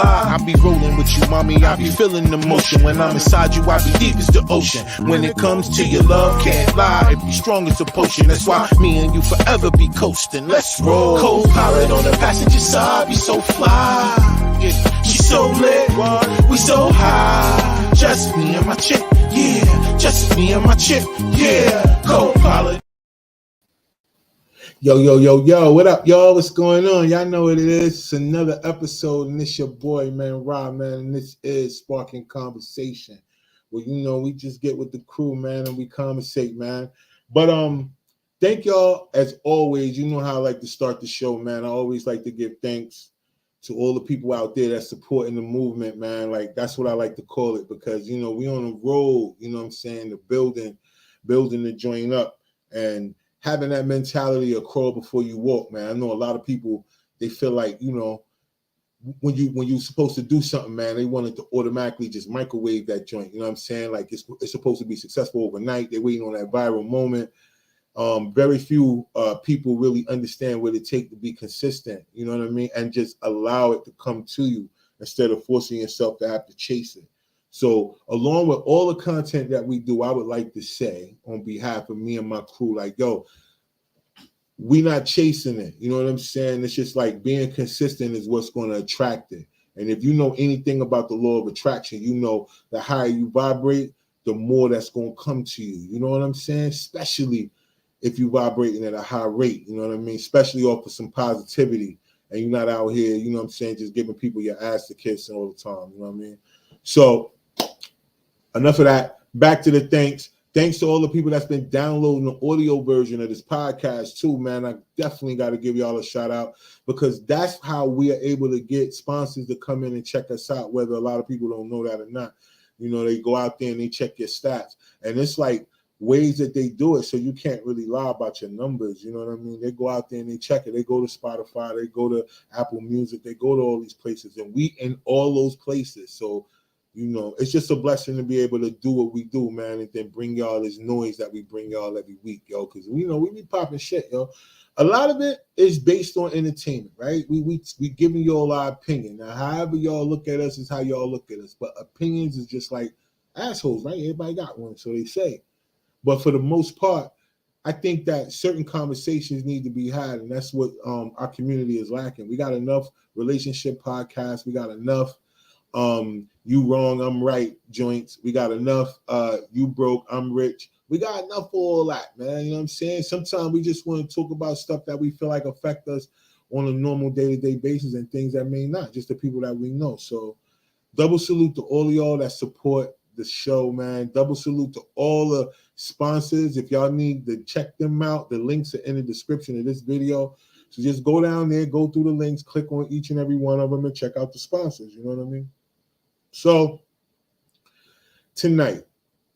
fly. I be rolling with you, mommy, I be feeling the motion. When I'm inside you, I be deep as the ocean. When it comes to your love, can't lie. If you strong as a potion, that's why me and you forever be coasting. Let's roll. Co-pilot on the passenger side, be so fly. Yeah, she so lit, we so high. Just me and my chick, yeah. Just me and my chick, yeah. Co-pilot. Yo, what up, y'all? What's going on? Y'all know what it is. It's another episode, and it's your boy, man, Rob, man, and this is Sparking Conversation. Well, you know, we just get with the crew, man, and we conversate, man. But thank y'all, as always. You know how I like to start the show, man. I always like to give thanks to all the people out there that's supporting the movement, man. Like, that's what I like to call it, because, you know, we on the road, you know what I'm saying, the building the joint up, and having that mentality of crawl before you walk, man. I know a lot of people, they feel like, you know, when you're supposed to do something, man, they wanted to automatically just microwave that joint. You know what I'm saying? Like, it's supposed to be successful overnight. They're waiting on that viral moment. Very few people really understand what it takes to be consistent, you know what I mean? And just allow it to come to you instead of forcing yourself to have to chase it. So along with all the content that we do, I would like to say on behalf of me and my crew, like, yo, we not chasing it. You know what I'm saying? It's just like being consistent is what's going to attract it. And if you know anything about the law of attraction, you know the higher you vibrate, the more that's going to come to you. You know what I'm saying? Especially if you're vibrating at a high rate, you know what I mean? Especially off of some positivity, and you're not out here, you know what I'm saying, just giving people your ass to kiss all the time, you know what I mean? So enough of that. Back to the thanks. Thanks to all the people that's been downloading the audio version of this podcast too, man. I definitely got to give y'all a shout out, because that's how we are able to get sponsors to come in and check us out, whether a lot of people don't know that or not. You know, they go out there and they check your stats, and it's like ways that they do it, so you can't really lie about your numbers. You know what I mean? They go out there and they check it. They go to Spotify, they go to Apple Music, they go to all these places, and we in all those places. So, you know, it's just a blessing to be able to do what we do, man, and then bring y'all this noise that we bring y'all every week, yo, because we know we be popping shit, yo. A lot of it is based on entertainment, right? We giving y'all our opinion. Now, however y'all look at us is how y'all look at us, but opinions is just like assholes, right? Everybody got one, so they say. But for the most part, I think that certain conversations need to be had, and that's what our community is lacking. We got enough relationship podcasts. We got enough you wrong, I'm right joints. We got enough you broke, I'm rich. We got enough for all that, man. You know what I'm saying? Sometimes we just want to talk about stuff that we feel like affect us on a normal day-to-day basis, and things that may not, just the people that we know. So double salute to all of y'all that support the show, man. Double salute to all the sponsors. If y'all need to check them out, the links are in the description of this video. So just go down there, go through the links, click on each and every one of them, and check out the sponsors. You know what I mean? So tonight,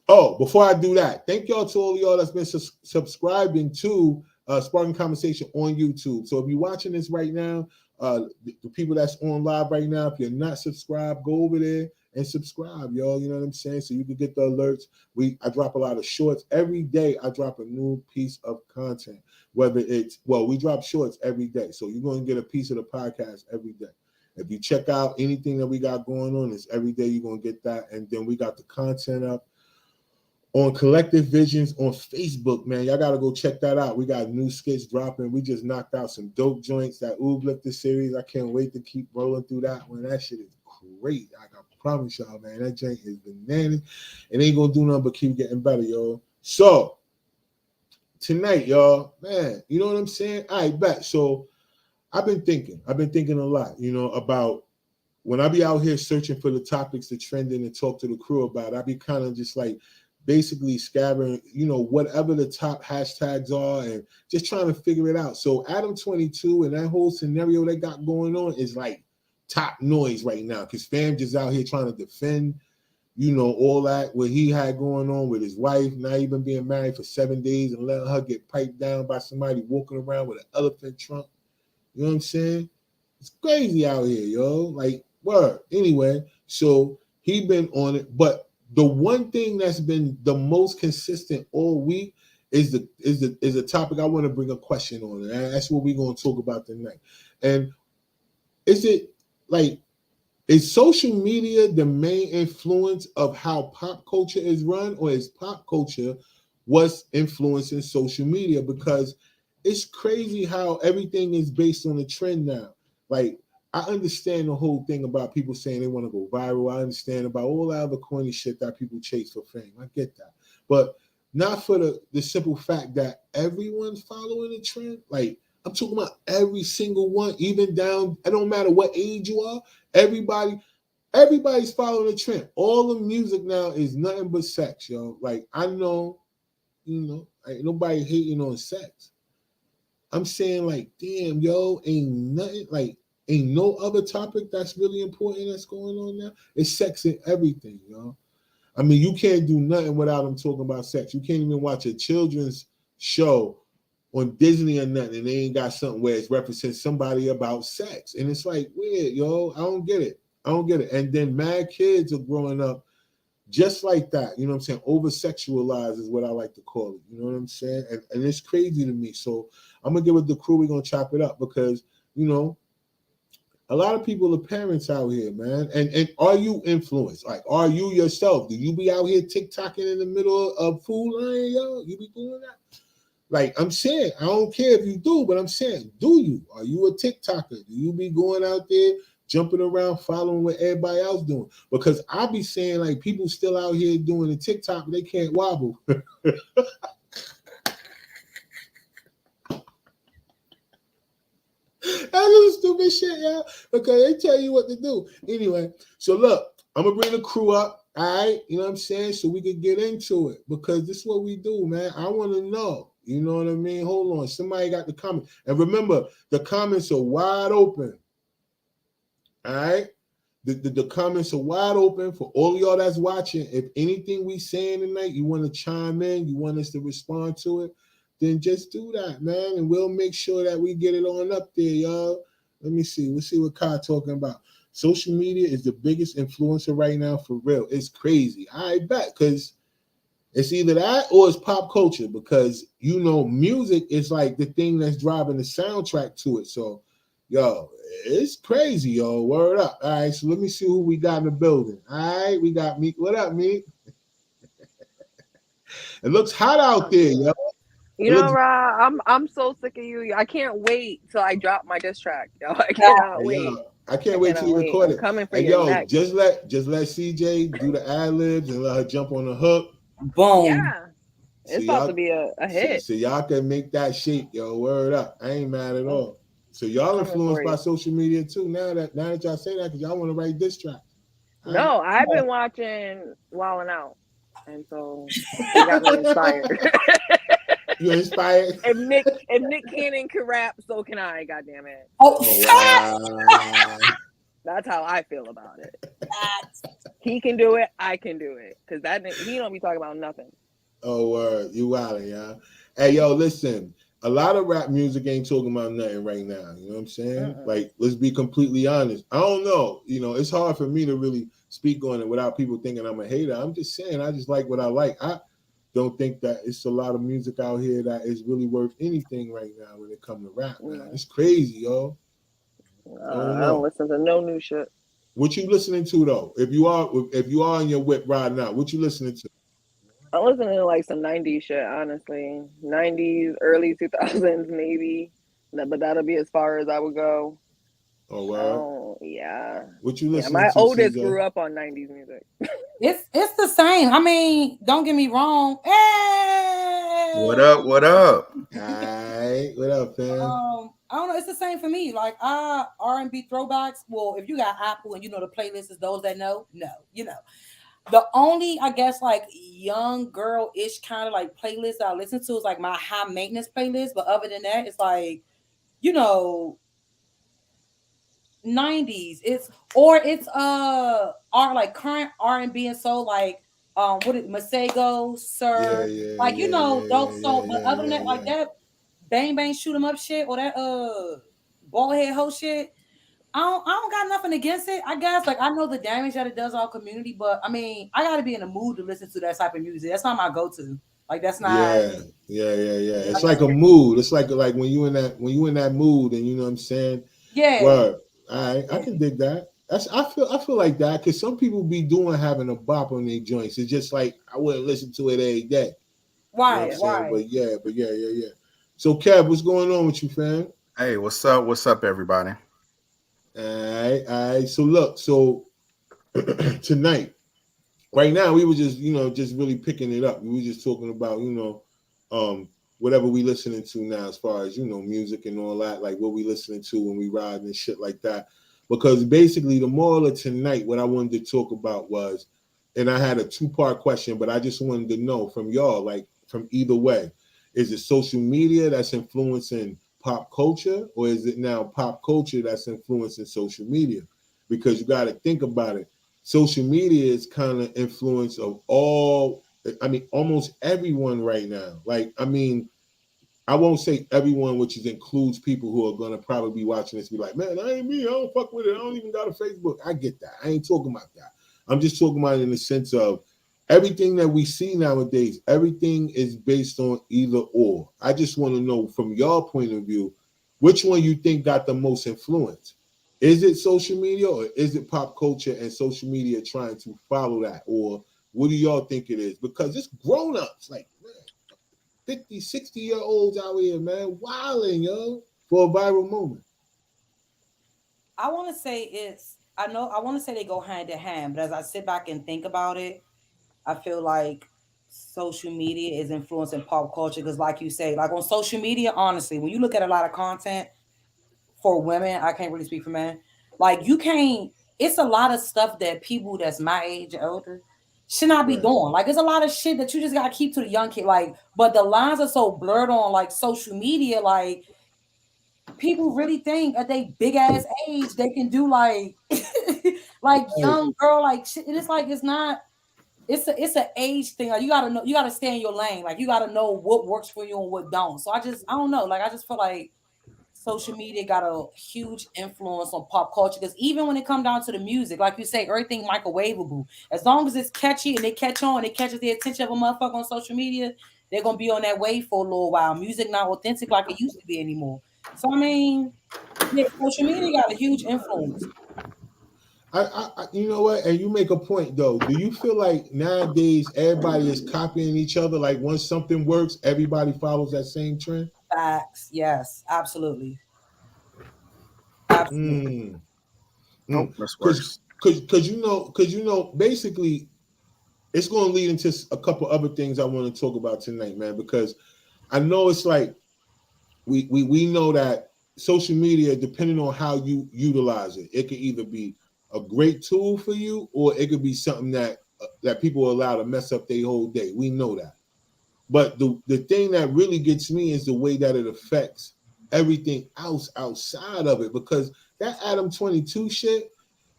before I do that, thank y'all to all of y'all that's been subscribing to Sparking Conversation on YouTube. So if you're watching this right now, the people that's on live right now, if you're not subscribed, go over there and subscribe, y'all. You know what I'm saying? So you can get the alerts. I drop a lot of shorts every day. I drop a new piece of content, whether we drop shorts every day. So you're going to get a piece of the podcast every day. If you check out anything that we got going on, it's every day you're going to get that. And then we got the content up on Collective Visions on Facebook, man. Y'all got to go check that out. We got new skits dropping. We just knocked out some dope joints. That Ooblifter series, I can't wait to keep rolling through that one. That shit is great. I promise y'all, man. That joint is bananas. It ain't going to do nothing but keep getting better, yo. So, tonight, y'all, man, you know what I'm saying? All right, bet. So, I've been thinking a lot, you know, about when I be out here searching for the topics to trend in and talk to the crew about. I be kind of just like basically scabbering, you know, whatever the top hashtags are, and just trying to figure it out. So Adam 22 and that whole scenario they got going on is like top noise right now, because fam just out here trying to defend, you know, all that what he had going on with his wife, not even being married for 7 days, and letting her get piped down by somebody walking around with an elephant trunk. You know what I'm saying? It's crazy out here, yo. Like, word. Anyway, so he been on it. But the one thing that's been the most consistent all week is a topic I want to bring a question on. And that's what we're going to talk about tonight. And is it like Is social media the main influence of how pop culture is run, or is pop culture what's influencing social media? Because it's crazy how everything is based on a trend now. Like, I understand the whole thing about people saying they want to go viral. I understand about all the other corny shit that people chase for fame. I get that. But not for the simple fact that everyone's following a trend. Like, I'm talking about every single one, even down, it don't matter what age you are, everybody's following a trend. All the music now is nothing but sex, yo. Like, I know, ain't nobody hating on sex. I'm saying, like, damn, yo, ain't nothing, like, ain't no other topic that's really important that's going on now. It's sex and everything, yo. I mean, you can't do nothing without them talking about sex. You can't even watch a children's show on Disney or nothing, and they ain't got something where it represents somebody about sex. And it's like, weird, yo. I don't get it. And then mad kids are growing up just like that. You know what I'm saying? Over-sexualized is what I like to call it. You know what I'm saying? And it's crazy to me. So I'm going to get with the crew. We're going to chop it up because, a lot of people are parents out here, man. And are you influenced? Like, are you yourself? Do you be out here TikToking in the middle of Food Lion, yo? You be doing that? Like, I'm saying, I don't care if you do, but I'm saying, do you? Are you a TikToker? Do you be going out there jumping around, following what everybody else doing? Because I be saying, like, people still out here doing the TikTok, but they can't wobble. That's little stupid shit, y'all, because they tell you what to do. Anyway, so look, I'm going to bring the crew up, all right? You know what I'm saying? So we can get into it, because this is what we do, man. I want to know. You know what I mean? Hold on. Somebody got the comment. And remember, the comments are wide open. All right? The comments are wide open for all of y'all that's watching. If anything we saying tonight, you want to chime in, you want us to respond to it, then just do that, man. And we'll make sure that we get it on up there, y'all. Let me see. We'll see what Kai talking about. Social media is the biggest influencer right now, for real. It's crazy. I bet, because it's either that or it's pop culture, because, music is like the thing that's driving the soundtrack to it. So, yo, it's crazy, yo. Word up. All right, so let me see who we got in the building. All right, we got Meek. What up, Meek? It looks hot out there, yo. Ra, I'm so sick of you. I can't wait till I drop my diss track, yo. I cannot wait. Yo, I can't wait till you record it. I'm coming for and your yo, neck. just let CJ do the ad-libs and let her jump on the hook. Boom. Yeah. It's about to be a hit. So y'all can make that shake, yo. Word up. I ain't mad at all. So y'all influenced by social media too. Now that y'all say that, because y'all want to write diss track. No, I've been watching Wild 'N Out, and so it got me inspired. You inspired? If Nick Cannon can rap, so can I. Goddamn it! Oh, wow. That's how I feel about it. He can do it. I can do it. Because he don't be talking about nothing. Oh, word. You wildin', y'all. Hey, yo, listen. A lot of rap music ain't talking about nothing right now. You know what I'm saying? Like, let's be completely honest. I don't know. It's hard for me to really speak on it without people thinking I'm a hater. I'm just saying, I just like what I like. I don't think that it's a lot of music out here that is really worth anything right now when it comes to rap, man. It's crazy, yo. I don't listen to no new shit. What you listening to, though? If you are in your whip riding out, what you listening to? I'm listening to like some 90s shit, honestly. 90s, early 2000s, maybe. But that'll be as far as I would go. Oh, wow. Oh, yeah. What you listening to? My oldest grew up on 90s music. It's the same. I mean, don't get me wrong. Hey! What up? All right. What up, fam? I don't know. It's the same for me. Like, R&B throwbacks. Well, if you got Apple and the playlist is those that know. The only, I guess, like young girl-ish kind of like playlist I listen to is like my high maintenance playlist. But other than that, it's like, 90s. It's like current R&B and soul, like Masego, Sir, those songs. But other than that, like that bang bang shoot 'em up shit or that bald head hoe shit. I don't got nothing against it. I guess, like, I know the damage that it does our community, but I mean, I got to be in the mood to listen to that type of music. That's not my go-to. Like, that's not. Yeah. It's like a mood. It's like when you in that mood, and you know what I'm saying. Yeah. Word. All right, I can dig that. I feel like that because some people be having a bop on their joints. It's just like I wouldn't listen to it every day. Right, you know right. But yeah. So, Kev, what's going on with you, fam? Hey, what's up? What's up, everybody? All right. So look, tonight, right now, we were just really picking it up. We were just talking about whatever we listening to now, as far as music and all that, like what we listening to when we ride and shit like that. Because basically, the moral of tonight, what I wanted to talk about was, and I had a 2-part question, but I just wanted to know from y'all, like from either way, is it social media that's influencing pop culture, or is it now pop culture that's influencing social media? Because you got to think about it. Social media is kind of influence of almost everyone right now. Like, I won't say everyone, which includes people who are going to probably be watching this be like, man, I ain't me. I don't fuck with it. I don't even got a Facebook. I get that. I ain't talking about that. I'm just talking about it in the sense of everything that we see nowadays, everything is based on either or. I just want to know from your point of view, which one you think got the most influence? Is it social media or is it pop culture and social media trying to follow that? Or what do y'all think it is? Because it's grown-ups, like, man, 50, 60-year-olds out here, man, wilding, yo, for a viral moment. I want to say I want to say they go hand in hand, but as I sit back and think about it, I feel like social media is influencing pop culture because, like you say, like on social media, honestly, when you look at a lot of content for women, I can't really speak for men, like you can't, it's a lot of stuff that people that's my age or older should not be doing. Like, it's a lot of shit that you just gotta keep to the young kid. Like, but the lines are so blurred on like social media. Like, people really think at they big ass age they can do like, like young girl like shit. And it's like it's not. It's an age thing. Like, you gotta know. You gotta stay in your lane. Like, you gotta know what works for you and what don't. So I don't know. Like, I just feel like social media got a huge influence on pop culture because even when it comes down to the music, like you say, everything microwavable. As long as it's catchy and they catch on, it catches the attention of a motherfucker on social media, they're gonna be on that wave for a little while. Music not authentic like it used to be anymore. So yeah, social media got a huge influence. I you know what? And you make a point though. Do you feel like nowadays everybody is copying each other? Like, once something works, everybody follows that same trend? Facts. Yes, absolutely. Absolutely. Because basically, it's going to lead into a couple other things I want to talk about tonight, man. Because I know it's like we know that social media, depending on how you utilize it, it could either be a great tool for you, or it could be something that people are allowed to mess up their whole day. We know that. But the thing that really gets me is the way that it affects everything else outside of it. Because that Adam 22 shit,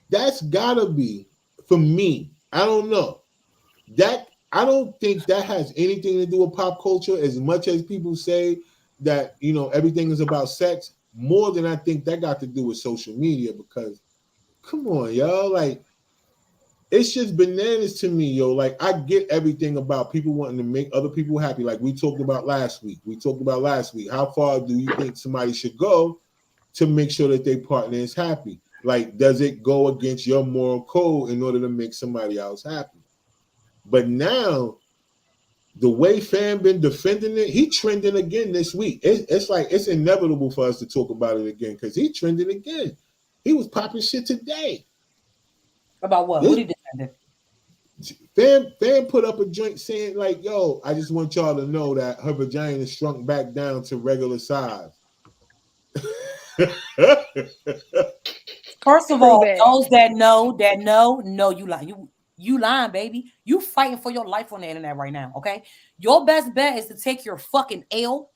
that's gotta be, for me, I don't know. I don't think that has anything to do with pop culture as much as people say that, everything is about sex. More than I think that got to do with social media, because come on, y'all, like, it's just bananas to me, yo. Like, I get everything about people wanting to make other people happy. Like we talked about last week. How far do you think somebody should go to make sure that their partner is happy? Like, does it go against your moral code in order to make somebody else happy? But now, the way Fam been defending it, he trending again this week. It's like it's inevitable for us to talk about it again because he trending again. He was popping shit today. About what? What he defended? Fam put up a joint saying like, "Yo, I just want y'all to know that her vagina shrunk back down to regular size." First of all, those that know you lying. You lying, baby. You fighting for your life on the internet right now, okay? Your best bet is to take your fucking L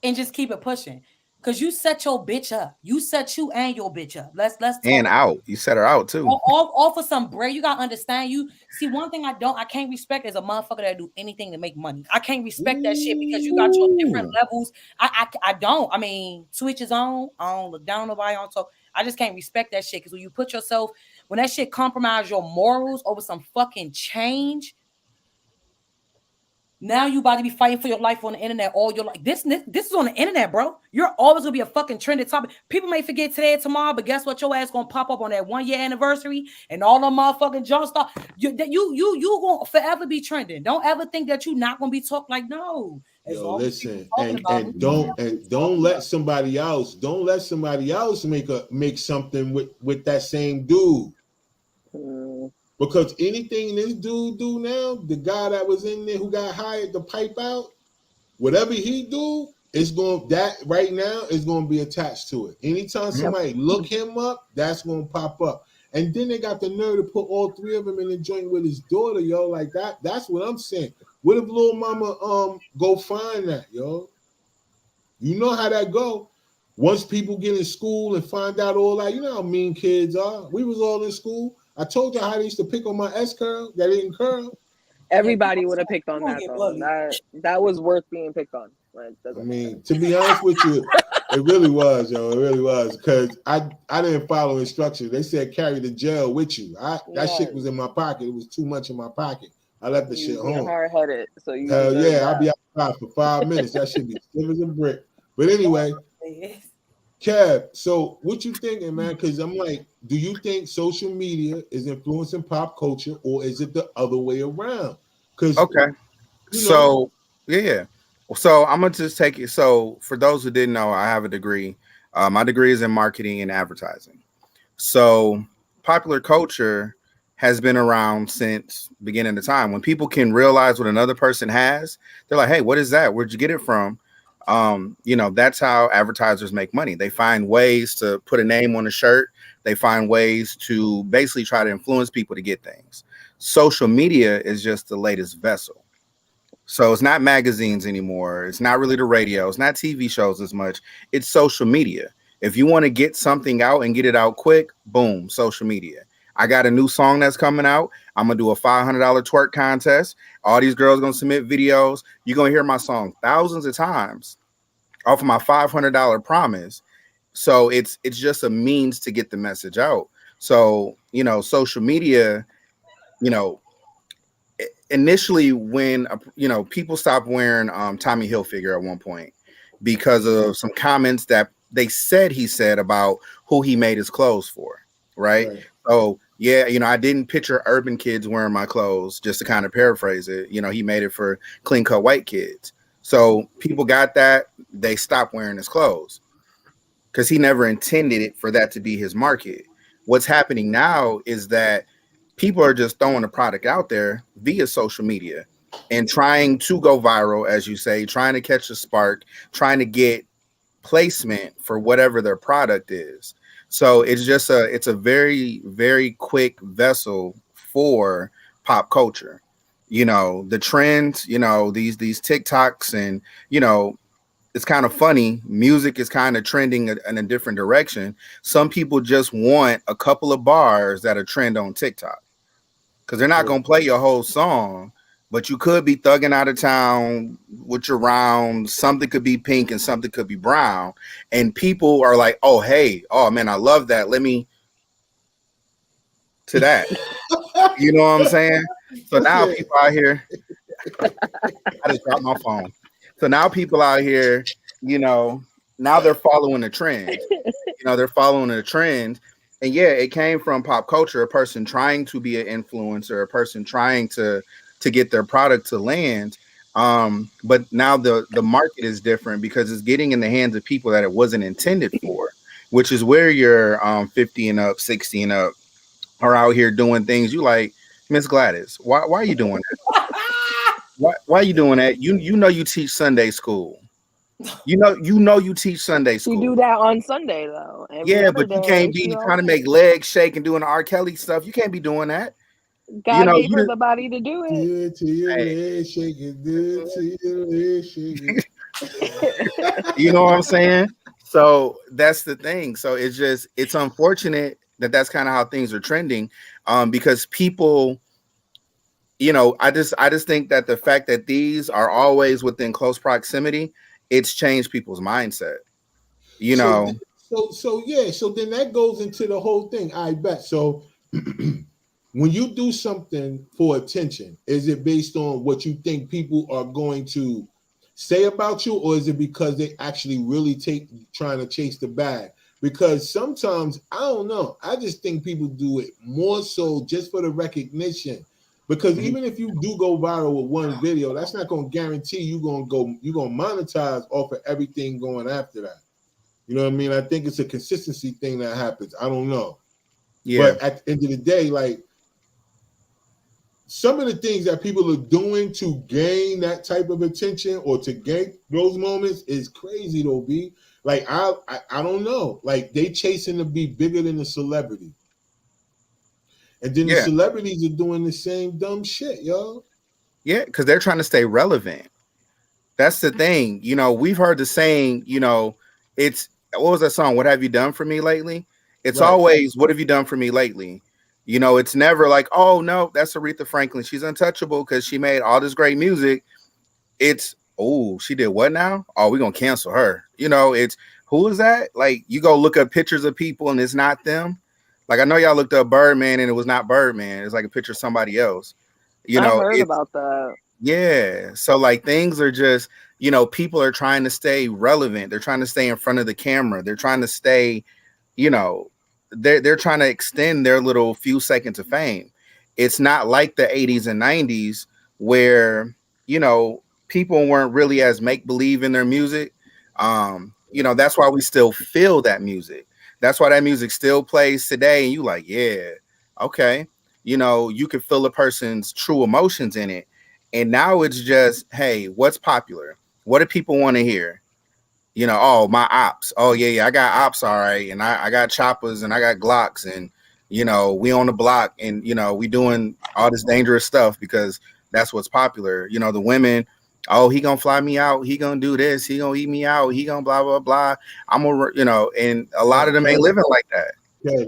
and just keep it pushing. Cause you set your bitch up. You set you and your bitch up. Let's talk and out. You set her out too. All for some bread. You gotta understand. You see, one thing I can't respect is a motherfucker that do anything to make money. I can't respect that shit because you got your different levels. I don't. I mean, switch is on. I don't look down nobody on. So I just can't respect that shit. Because when you put yourself, when that shit compromise your morals over some fucking change, Now you about to be fighting for your life on the internet all your life. This is on the internet, bro. You're always gonna be a fucking trending topic. People may forget today and tomorrow, but guess what? Your ass gonna pop up on that 1 year anniversary and all the motherfucking junk stuff. You gonna forever be trending. Don't ever think that you're not gonna be talked like no. Yo, listen, and don't let somebody else make something with that same dude. Because anything this dude do now, the guy that was in there who got hired to pipe out, whatever he do, that right now is gonna be attached to it. Anytime somebody look him up, that's gonna pop up. And then they got the nerve to put all three of them in the joint with his daughter, yo. Like that. That's what I'm saying. What if little mama go find that, yo? You know how that go. Once people get in school and find out all that, you know how mean kids are. We was all in school. I told you how they used to pick on my S curl that didn't curl. Everybody would have picked on that though. That was worth being picked on. I mean, to be honest with you, it really was, yo. It really was, because I didn't follow instructions. They said carry the gel with you. That shit was in my pocket. It was too much in my pocket. I left the shit home. Hard-headed, so you. Hell yeah, I'll be outside for 5 minutes. That should be stiff as a brick. But anyway, Kev, so what you thinking, man? Because I'm like, do you think social media is influencing pop culture, or is it the other way around? Because So I'm gonna just take it. So for those who didn't know, I have a degree. My degree is in marketing and advertising. So popular culture has been around since beginning of time. When people can realize what another person has, they're like, hey, what is that? Where'd you get it from? That's how advertisers make money. They find ways to put a name on a shirt. They find ways to basically try to influence people to get things. Social media is just the latest vessel. So it's not magazines anymore. It's not really the radio. It's not TV shows as much. It's social media. If you want to get something out and get it out quick, boom, social media. I got a new song that's coming out. I'm going to do a $500 twerk contest. All these girls going to submit videos. You're going to hear my song thousands of times off of my $500 promise. So it's just a means to get the message out. So, social media, initially when, people stopped wearing Tommy Hilfiger at one point because of some comments that they said he said about who he made his clothes for. Right. So, yeah, I didn't picture urban kids wearing my clothes, just to kind of paraphrase it. He made it for clean cut white kids. So people got that. They stopped wearing his clothes because he never intended it for that to be his market. What's happening now is that people are just throwing the product out there via social media and trying to go viral, as you say, trying to catch a spark, trying to get placement for whatever their product is. So it's a very, very quick vessel for pop culture. The trends, these TikToks, and, it's kind of funny. Music is kind of trending in a different direction. Some people just want a couple of bars that are trend on TikTok because they're not going to play your whole song, but you could be thugging out of town with your round. Something could be pink and something could be brown. And people are like, oh, hey, oh, man, I love that. Let me to that. You know what I'm saying? So now people out here, I just dropped my phone. So now people out here, now they're following the trend. They're following the trend. And yeah, it came from pop culture, a person trying to be an influencer, a person trying to get their product to land. But now the market is different because it's getting in the hands of people that it wasn't intended for, which is where your 50 and up, 60 and up are out here doing things you like. Miss Gladys, why are you doing that? Why are you doing that? You you teach Sunday school. You teach Sunday school. You do that on Sunday though. But you can't be trying to make legs shake and doing the R. Kelly stuff. You can't be doing that. God gave her the body to do it. Do it to your leg shaking. Do it to your leg shaking. You know what I'm saying? So that's the thing. So it's unfortunate that that's kind of how things are trending, because people, I just think that the fact that these are always within close proximity, it's changed people's mindset. So then that goes into the whole thing. I bet. So when you do something for attention, is it based on what you think people are going to say about you, or is it because they actually really trying to chase the bag? Because sometimes, I don't know, I just think people do it more so just for the recognition. Because even if you do go viral with one video, that's not going to guarantee you're going to monetize off of everything going after that. You know what I mean? I think it's a consistency thing that happens. I don't know. Yeah. But at the end of the day, like, some of the things that people are doing to gain that type of attention or to gain those moments is crazy though, B. Like, I don't know. Like, they chasing to be bigger than the celebrity. And then the celebrities are doing the same dumb shit, yo. Yeah, because they're trying to stay relevant. That's the thing. You know, we've heard the saying, you know, it's, what was that song? What have you done for me lately? It's always, what have you done for me lately? You know, it's never like, oh, no, that's Aretha Franklin. She's untouchable because she made all this great music. It's, oh, she did what now? Oh, we're going to cancel her. You know, it's, who is that? Like, you go look up pictures of people and it's not them. Like, I know y'all looked up Birdman and it was not Birdman. It's like a picture of somebody else. You know, I heard about that. Yeah. So, like, things are just, you know, people are trying to stay relevant. They're trying to stay in front of the camera. They're trying to stay, you know, they're trying to extend their little few seconds of fame. It's not like the 80s and 90s where, you know, people weren't really as make-believe in their music. You know, that's why we still feel that music. That's why that music still plays today. And you like, yeah, okay. You know, you can feel a person's true emotions in it. And now it's just, hey, what's popular? What do people want to hear? You know, oh, my ops. Oh, yeah, I got ops, all right. And I got choppers and I got Glocks. And, you know, we on the block and, you know, we doing all this dangerous stuff because that's what's popular. You know, the women, oh, he going to fly me out. He going to do this. He going to eat me out. He going to blah, blah, blah. I'm going to, you know, and a lot of them ain't living like that. Yeah,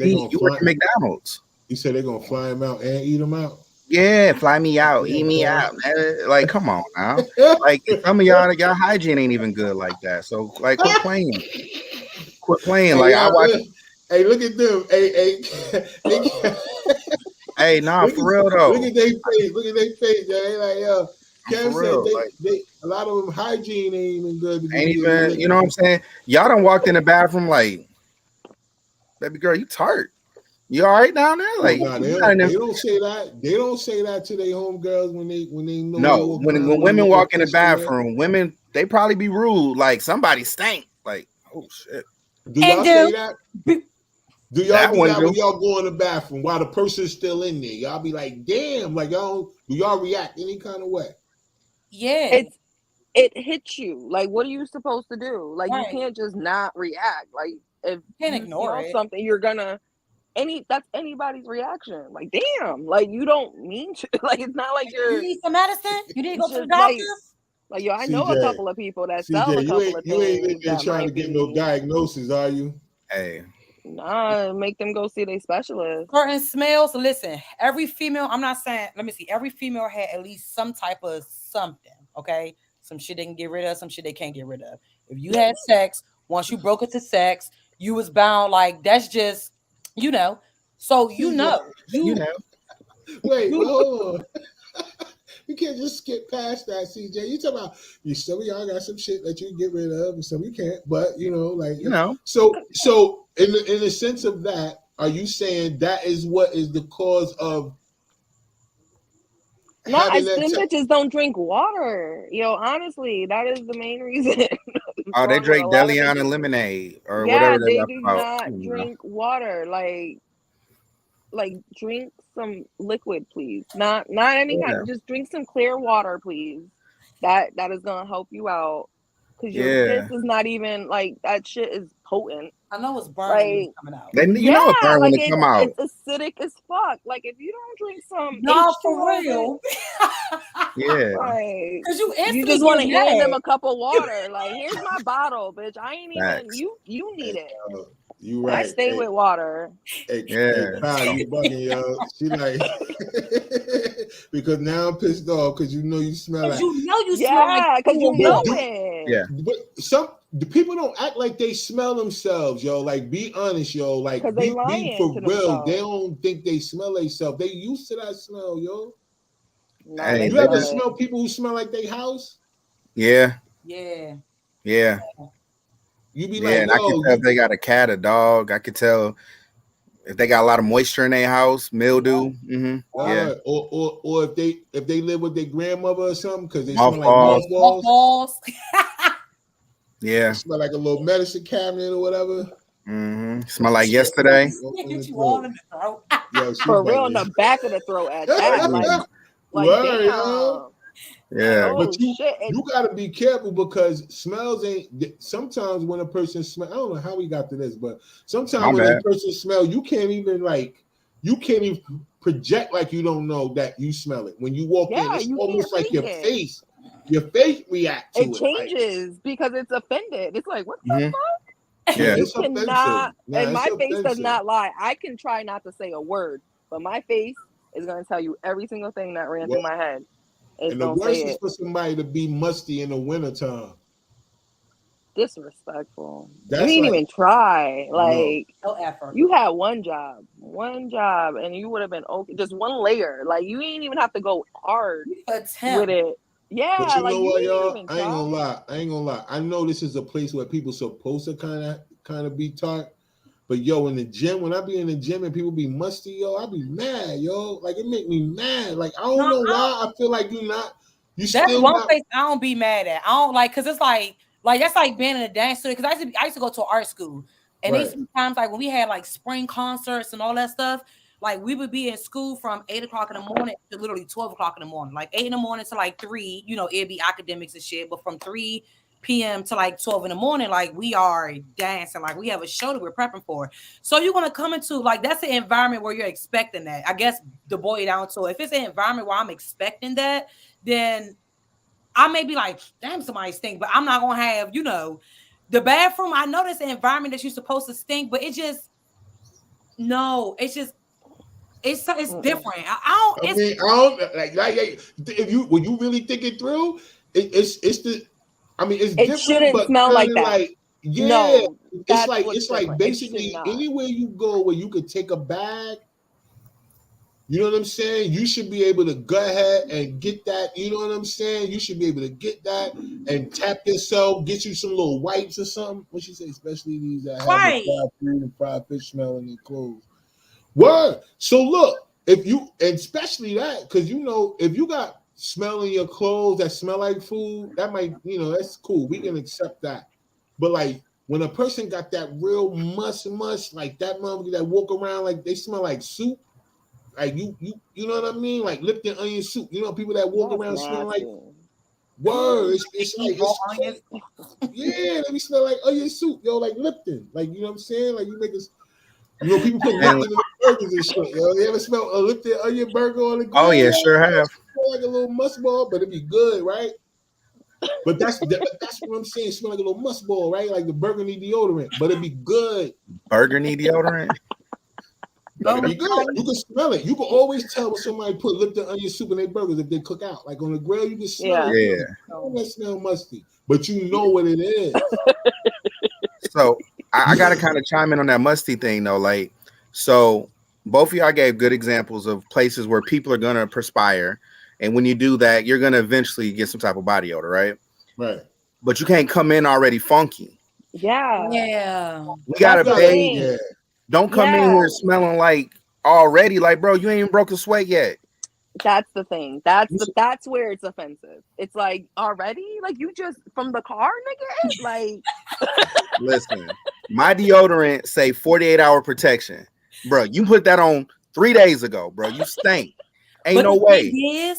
you work at McDonald's. You said they're going to fly him out and eat him out? Yeah, fly me out, eat me out, man. Like, come on now. Like, some of y'all hygiene ain't even good like that. So, like, quit playing. Quit playing. Hey, like, I watch. Hey, look at them. Hey, nah, for real though. Look at their face. Look at their face. They like, yo. Kev said a lot of them hygiene ain't even good. Ain't even, you know what I'm saying? Y'all done walked in the bathroom like, baby girl, you tart. You all right down there? Like, no, they don't say that. They don't say that to their homegirls when they know. No, when women walk in the bathroom, women, they probably be rude. Like, somebody stank. Like, oh shit. Do y'all say that? Do y'all do that when y'all go in the bathroom while the person's still in there? Y'all be like, damn, like, y'all, do y'all react any kind of way? Yeah. It hits you. Like, what are you supposed to do? Like, you can't just not react. Like, if you can't ignore it. Something, you're gonna that's anybody's reaction. Like, damn, like, you don't mean to. Like, it's not like you need some medicine. You need to go to the doctor. Like, yo, I know a couple of people that sell a couple of things. You ain't in there trying to get no diagnosis, are you? Hey. Nah, make them go see their specialist. Certain smells. Listen, every female, I'm not saying, let me see, every female had at least some type of something, okay? Some shit they can get rid of, some shit they can't get rid of. If you had sex, once you broke into sex, you was bound, like, that's just, you know. So, you know. Wait, hold on. You can't just skip past that, CJ. You talking about some of y'all got some shit that you get rid of, and some you can't. But you know, like So in the sense of that, are you saying that is what is the cause of? No, I think bitches don't drink water. Yo, honestly, that is the main reason. Oh, they drink Deleon and lemonade or whatever. They do not drink water. Like drink some liquid, please. Not any kind. Just drink some clear water, please. That is gonna help you out. Because your piss is not even like that shit is potent. I know it's burning coming out. You know it's burning when it come out. It's acidic as fuck. Like, if you don't drink some no, for real. Yeah. Because you just want to hand them a cup of water. Like, here's my bottle, bitch. I ain't even you need it. You right. I stay with water. Hey, Kyle, you bugging, yo. She like because now I'm pissed off because you know you smell like you smell like because you know it. Yeah. But the people don't act like they smell themselves, yo. Like, be honest, yo. Like, be for real. They don't think they smell themselves. They used to that smell, yo. No, Hey, you ever smell people who smell like their house? Yeah. Yeah. Yeah. You be yeah, like, and I can tell if they got a cat, a dog. I could tell if they got a lot of moisture in their house, mildew. Mm-hmm. Yeah. Or if they live with their grandmother or something, because they Mothballs. smell like mothballs. Yeah. They smell like a little medicine cabinet or whatever. Mm-hmm. Smell like yesterday. Get you all in the throat. Yo, for real, in the back of the throat at that. Like word, damn. Yo. Yeah. Oh, But you gotta be careful because smells ain't. Sometimes when a person smells, I don't know how we got to this, but sometimes when a person smells, you can't even project like you don't know that you smell it. When you walk in, it's almost like your face reacts to it. It changes because it's offended. It's like, what the fuck? Yeah, you cannot, and my face does not lie. I can try not to say a word, but my face is going to tell you every single thing that ran through my head. And the worst is for somebody to be musty in the wintertime. Disrespectful. That's you didn't even try. Like, no effort. You had one job, and you would have been okay. Just one layer. Like, you didn't even have to go hard with it. Yeah, but you like know what, y'all? I ain't gonna lie. I know this is a place where people supposed to kind of be taught. But yo, in the gym, when I be in the gym and people be musty, yo, I be mad, yo. Like, it make me mad. Like, I don't know why. I feel like that's one place I don't be mad at. I don't like, because it's like that's like being in a dance studio. Because I used to go to art school, and these sometimes, like when we had like spring concerts and all that stuff, like we would be in school from 8 o'clock in the morning to literally 12 o'clock in the morning. Like 8 in the morning to like 3, it'd be academics and shit. But from 3 p.m. to like 12 in the morning, like we are dancing, like we have a show that we're prepping for. So you're gonna come into like that's the environment where you're expecting that. I guess to boil it down to, if it's an environment where I'm expecting that, then I may be like, damn, somebody stink, but I'm not gonna have, the bathroom. I know that's the environment that you're supposed to stink, but it's different. I don't like when you really think it through, it's it different, shouldn't but smell like that. Like, yeah, no, it's like basically anywhere you go where you could take a bag. You know what I'm saying? You should be able to go ahead and get that. You know what I'm saying? You should be able to get that and tap yourself, get you some little wipes or something. What she say? Especially these that have the fried food and fried fish smell in their clothes. Word. So look, and especially that, because if you got smell in your clothes that smell like food, that might, that's cool. We can accept that. But like when a person got that real mush, like that motherfucker that walk around like they smell like soup. Like you know what I mean? Like Lipton onion soup. People that walk around smelling like word. It's like yeah, let me smell like onion soup, yo, like Lipton. Like, you know what I'm saying? Like you make us, people put Lipton in the burgers and shit. Yo, you ever smell a Lipton onion burger on the grill? Oh yeah, sure have. Smell like a little mussball, but it'd be good, right? But that's what I'm saying. Smell like a little mussball, right? Like the burgundy deodorant, but it'd be good. Burgundy deodorant. It'd be good. You can smell it. You can always tell when somebody put Lipton onion soup in their burgers if they cook out. Like on the grill, you can smell it. Yeah. Don't that smell musty, but you know what it is. So I gotta kind of chime in on that musty thing though. Like, so both of y'all gave good examples of places where people are gonna perspire, and when you do that, you're gonna eventually get some type of body odor, right? Right. But you can't come in already funky. Yeah. We gotta bathe. Yeah. Don't come in here smelling like already, like, bro, you ain't even broke a sweat yet. That's the thing. That's where it's offensive. It's like already, like you just from the car, nigga. Like, listen, my deodorant say 48-hour protection, bro. You put that on 3 days ago, bro. You stink. Ain't no way.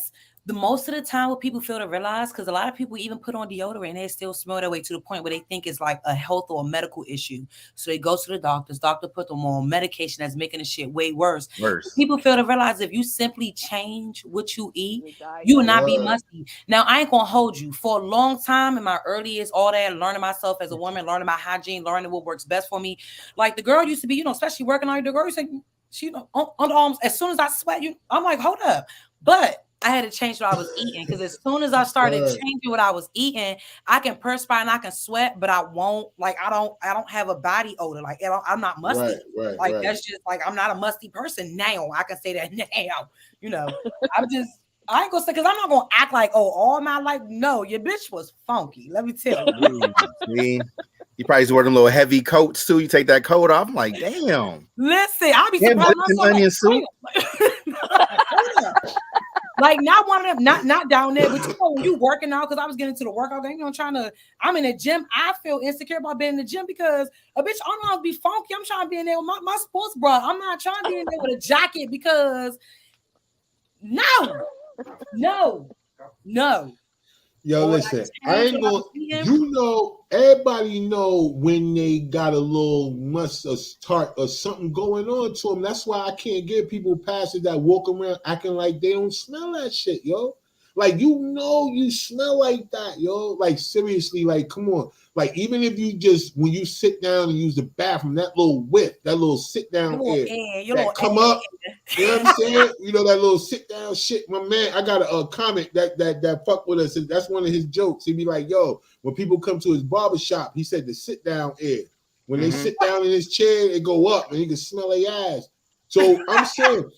The most of the time what people fail to realize, because a lot of people even put on deodorant and they still smell that way to the point where they think it's like a health or a medical issue. So they go to the doctor put them on medication that's making the shit way worse. People fail to realize if you simply change what you eat, you will not be musty. Now, I ain't gonna hold you. For a long time in my early years, all that, learning myself as a woman, learning my hygiene, learning what works best for me. Like the girl used to be, especially working on the girl, you say, she underarms, as soon as I sweat, I'm like, hold up. But I had to change what I was eating because as soon as I started changing what I was eating, I can perspire and I can sweat, but I won't like I don't have a body odor. Like I'm not musty. Like that's just like I'm not a musty person now. I can say that now. You know, I ain't gonna say because I'm not gonna act like all my life. No, your bitch was funky. Let me tell you. See? You probably wear them little heavy coats too. You take that coat off. I'm like, damn. Listen, I'll be surprised. Onion soup. Like not one of them, not down there, but you know when you working out, because I was getting to the workout thing, I'm in the gym. I feel insecure about being in the gym because a bitch, I don't want to be funky. I'm trying to be in there with my sports bra. I'm not trying to be in there with a jacket because no. Yo, listen, I ain't gonna, you know, everybody know when they got a little tart or something going on to them. That's why I can't get people past it that walk around acting like they don't smell that shit, yo. Like, you know, you smell like that, yo. Like, seriously, like, come on. Like, even if you just, when you sit down and use the bathroom, that little whiff, that little sit down air, that come up, you know what I'm saying? You know, that little sit down shit. My man, I got a comment that fuck with us. That's one of his jokes. He'd be like, yo, when people come to his barbershop, he said the sit down air. When they sit down in his chair, it go up and you can smell their ass. So I'm saying,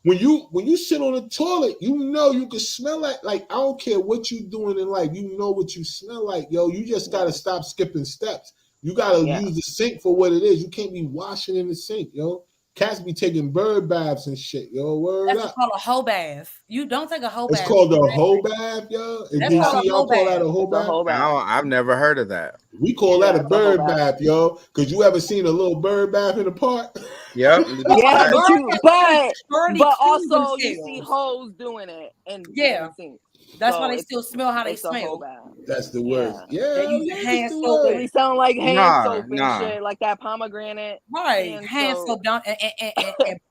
when you sit on the toilet, you know you can smell like I don't care what you doing in life, you know what you smell like, yo. You just gotta stop skipping steps. You gotta use the sink for what it is. You can't be washing in the sink, yo. Cats be taking bird baths and shit, yo. Word That's up. called a hoe bath. You don't take a hoe bath. It's called a hoe bath, yo. Did you see y'all call that a hoe bath? No, I've never heard of that. We call that a bird bath, yo. Cause you ever seen a little bird bath in the park? Yep. Yeah, but also you see hoes doing it and that's why they still smell how they smell. That's the worst. Yeah, they use hand soap. They sound like hand soap and shit, like that pomegranate. Right, hand soap down and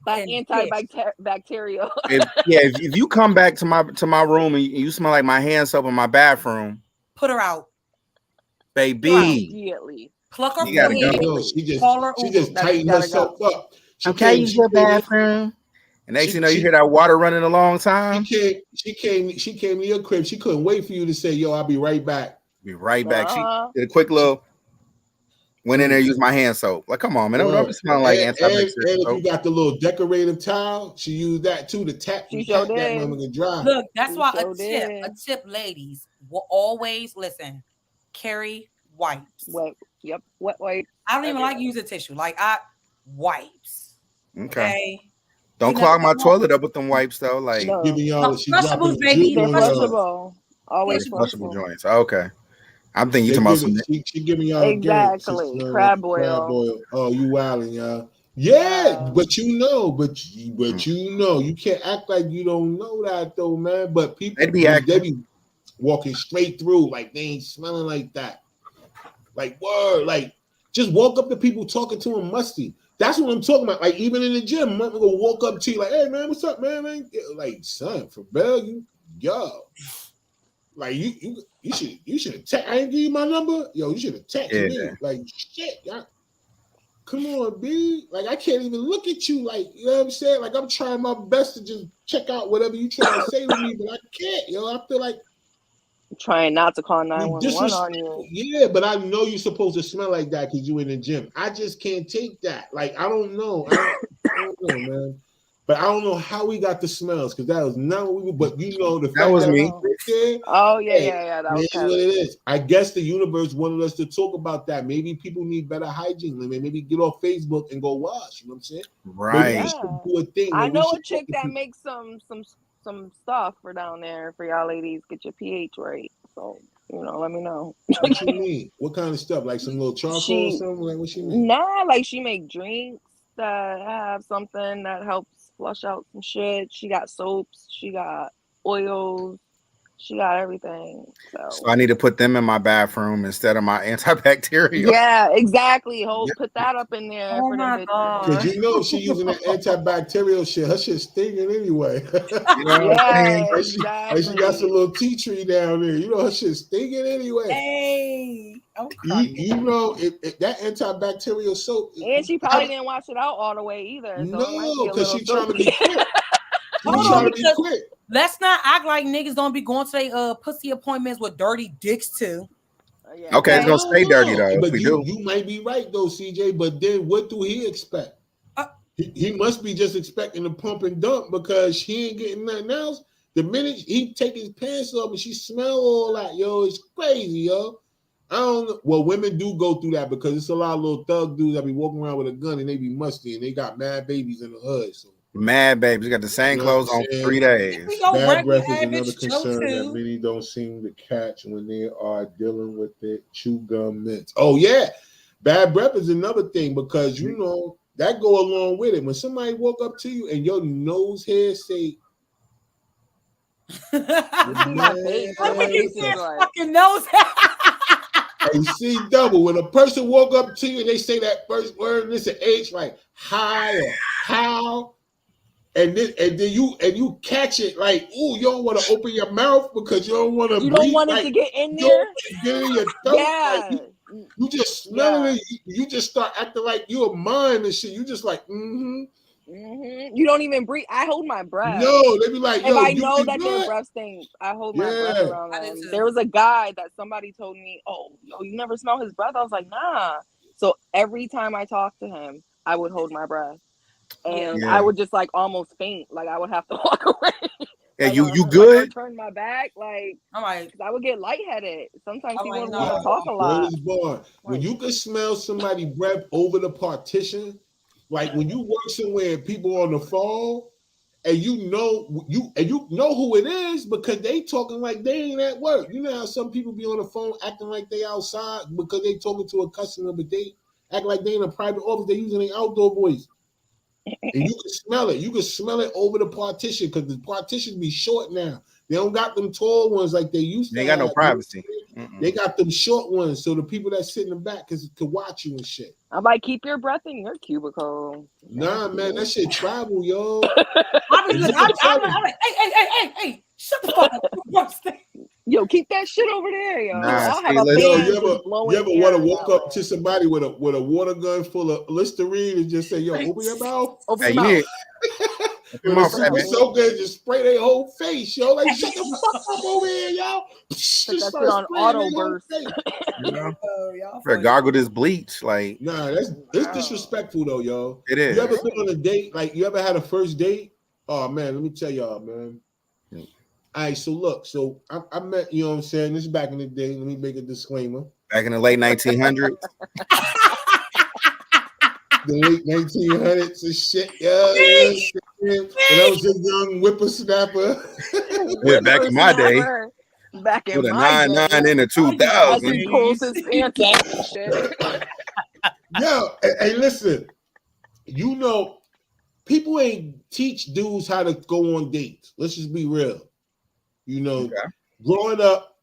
antibacterial. If you come back to my room and you smell like my hand soap in my bathroom, put her out, baby. Immediately. Pluck her from the She just tighten herself up. Okay, use your bathroom. And next you know, you hear that water running a long time. She came to your crib. She couldn't wait for you to say, yo, I'll be right back. Be right back. She did a quick little went in there, used my hand soap. Like, come on, man. Don't smell like antibacterial. And if you got the little decorative towel, she used that too to tap that moment to dry. Look, that's why a tip, ladies, will always carry wipes. Wet wipes. I don't even like using tissue. Like wipes. Okay. Don't clog my toilet up with them wipes though. Like giving y'all flushables, baby. Flushable. Always flushable joints. Okay. I'm thinking you're talking about some. She giving y'all exactly crab oil. Oh, you wilding, y'all. Yeah, but you know, you can't act like you don't know that though, man. But people they be walking straight through like they ain't smelling like that. Like word, like just walk up to people talking to them musty. That's what I'm talking about. Like even in the gym, I'm gonna walk up to you like, "Hey man, what's up, man?" Like, son, for real, like you should have text. I ain't give you my number, yo. You should have texted me. Like shit, y'all. Come on, B. Like I can't even look at you. Like you know what I'm saying? Like I'm trying my best to just check out whatever you trying to say to me, but I can't, yo. I feel like. Trying not to call 911 on you. Yeah, but I know you're supposed to smell like that because you in the gym. I just can't take that. Like, I don't know. I don't know, man. But I don't know how we got the smells because that was not what we were. But you know, the fact that was me. Oh, yeah. That was what it is. I guess the universe wanted us to talk about that. Maybe people need better hygiene. Maybe get off Facebook and go wash. You know what I'm saying? Right. Do a thing. I know a chick that makes some stuff for down there for y'all ladies. Get your pH right. So, let me know. What you mean? What kind of stuff? Like some little charcoal or something? Like what she mean? Nah, like she make drinks that have something that helps flush out some shit. She got soaps. She got oils. She got everything. So I need to put them in my bathroom instead of my antibacterial. Yeah, exactly. Put that up in there. Oh my God. Because you know she using that antibacterial shit. Her shit's stinging anyway. Exactly. She got some little tea tree down there. You know her shit's stinging anyway. Hey. You know if that antibacterial soap. And she probably didn't wash it out all the way either. So no, because she's trying to be quick. She's trying to be quick. Let's not act like niggas don't be going to their pussy appointments with dirty dicks too. Yeah. Okay, it's gonna stay dirty though. But if we you might be right though, CJ. But then what do he expect? He must be just expecting to pump and dump because he ain't getting nothing else. The minute he take his pants off and she smell all that, yo, it's crazy, yo. I don't know. Well, women do go through that because it's a lot of little thug dudes that be walking around with a gun and they be musty and they got mad babies in the hood. So mad babies got the same clothes on 3 days. Bad breath is another concern that many don't seem to catch when they are dealing with it. Chew gum mints. Oh yeah, bad breath is another thing because you know that go along with it. When somebody walk up to you and your nose hair say, fucking nose. And see double when a person walk up to you and they say that first word and it's an H like hi or how, and then you catch it like ooh, you don't want to open your mouth because you don't want to. You don't want it to get in there. Get in your throat. Yeah. Like, you just smell it. You just start acting like you're mine and shit. You just like You don't even breathe. I hold my breath. No, they be like, yo, if I know that their breath stinks, I hold my breath around them. There was a guy that somebody told me, "Oh, yo, you never smell his breath." I was like, "Nah." So every time I talked to him, I would hold my breath, and I would just like almost faint. Like I would have to walk away. Yeah, like, you good? Like, turn my back, like I'm like, I would get lightheaded. Sometimes people like, want to talk a lot. When you can smell somebody's breath over the partition, like when you work somewhere and people on the phone, and you know who it is because they talking like they ain't at work. You know how some people be on the phone acting like they outside because they talking to a customer, but they act like they in a private office. They using an outdoor voice. And you can smell it. You can smell it over the partition because the partitions be short now. They don't got them tall ones like they used to. They got no privacy. They got them short ones, so the people that sit in the back can watch you and shit. I'm like, keep your breath in your cubicle. Nah, man, that shit travel, yo. I'm like, hey, shut the fuck up. Yo, keep that shit over there, yo. Nah, I'll have a you ever want to walk up to somebody with a water gun full of Listerine and just say, yo, open your mouth? Open your mouth. So good, just spray their whole face, yo. Like, shut the fuck up over here, yo. Just start on auto burst. You know? Gargle this bleach, like nah, it's disrespectful though, yo. It is. You ever been on a date? Like, you ever had a first date? Oh man, let me tell y'all, man. All right, so look, I met, you know what I'm saying? This is back in the day. Let me make a disclaimer. Back in the late 1900s. The late 1900s and shit, yeah. And I was a young whippersnapper. Yeah, back in my day. Back in with a my 99 in the 2000s. He pulls his pants off and shit. Yo, hey, listen. You know, people ain't teach dudes how to go on dates. Let's just be real. You know, growing up,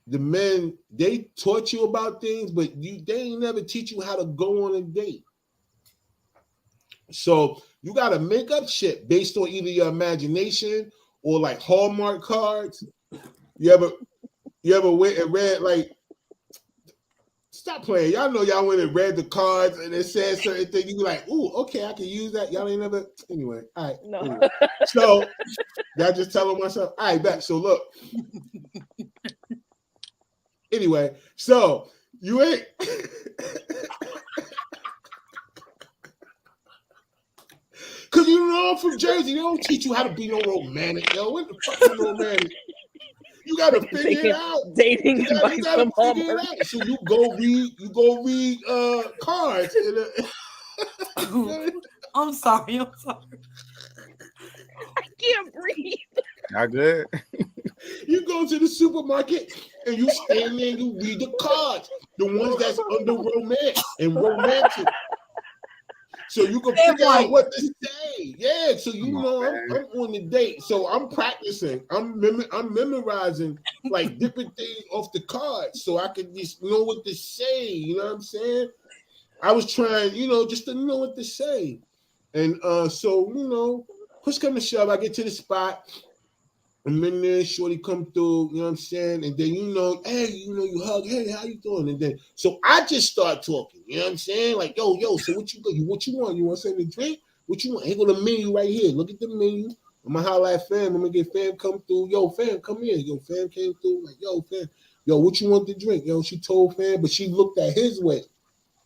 the men, they taught you about things, but they ain't never teach you how to go on a date. So you got to make up shit based on either your imagination or like Hallmark cards. You ever went and read like, stop playing. Y'all know y'all went and read the cards and it said certain things. You be like, ooh, okay, I can use that. Y'all ain't never. Anyway, all right. No. Anyway. So y'all just telling myself, all right, back. So look. Anyway, so you ain't. Cause you know I'm from Jersey. They don't teach you how to be no romantic, yo. What the fuck is romantic? You gotta figure it out. Dating you gotta figure it out. So you go read cards. I'm sorry. I can't breathe. Not good. You go to the supermarket and you stand there and you read the cards, the ones that's under romance and romantic. So you can figure out what to say. Yeah, so you know I'm on the date. So I'm practicing. I'm memorizing like different things off the cards so I can just know what to say. You know what I'm saying? I was trying, just to know what to say. And so, push come to shove, I get to the spot. I'm in there, shorty come through, you know what I'm saying? And then, hey, you hug, hey, how you doing? And then, so I just start talking, you know what I'm saying? Like, yo, so what you want? You want something to drink? What you want? Here go the menu right here. Look at the menu. I'm gonna holler at fam. I'm gonna get fam come through. Yo, fam, come here. Yo, fam came through. Like, yo, fam, yo, what you want to drink? Yo, she told fam, but she looked at his way.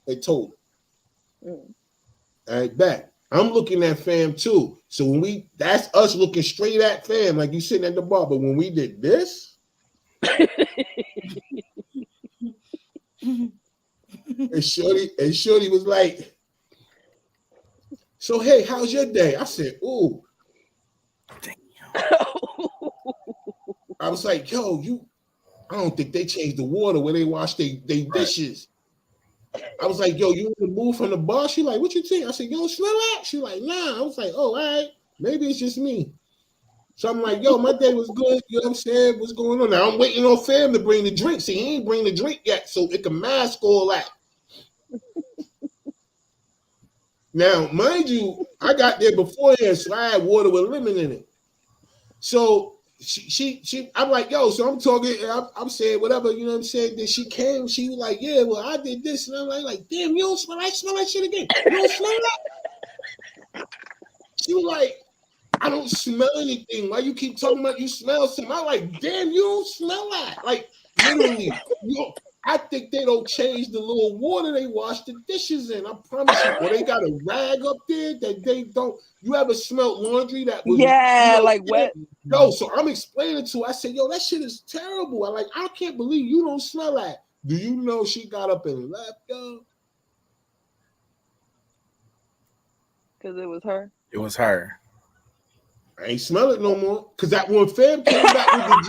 They told her. All right, back. I'm looking at fam too. So when that's us looking straight at fam, like you sitting at the bar. But when we did this, and Shorty was like, so hey, how's your day? I said, ooh. I was like, yo, I don't think they changed the water where they wash their dishes. I was like, yo, you want to move from the bar? She like, what you think? I said, you don't smell that? She like, nah. I was like, oh, all right. Maybe it's just me. So I'm like, yo, my day was good. You know what I'm saying? What's going on? Now I'm waiting on fam to bring the drink. See, he ain't bring the drink yet, so it can mask all that. Now, mind you, I got there beforehand, so I had water with lemon in it. So she I'm like, yo, so I'm talking, I'm saying whatever, you know what I'm saying? Then she came, she was like, yeah, well, I did this, and I'm like, damn, you don't smell that shit again. You don't smell that? She was like, I don't smell anything. Why you keep talking about you smell something? I'm like, damn, you don't smell that. Like, literally, I think they don't change the little water they wash the dishes in. I promise you. Or they got a rag up there that they don't. You ever smelled laundry that was like wet? No, so I'm explaining to her. I said, yo, that shit is terrible. I can't believe you don't smell that. Do you know she got up and left, yo? Because it was her. It was her. I ain't smell it no more. Because that when Fab came back with the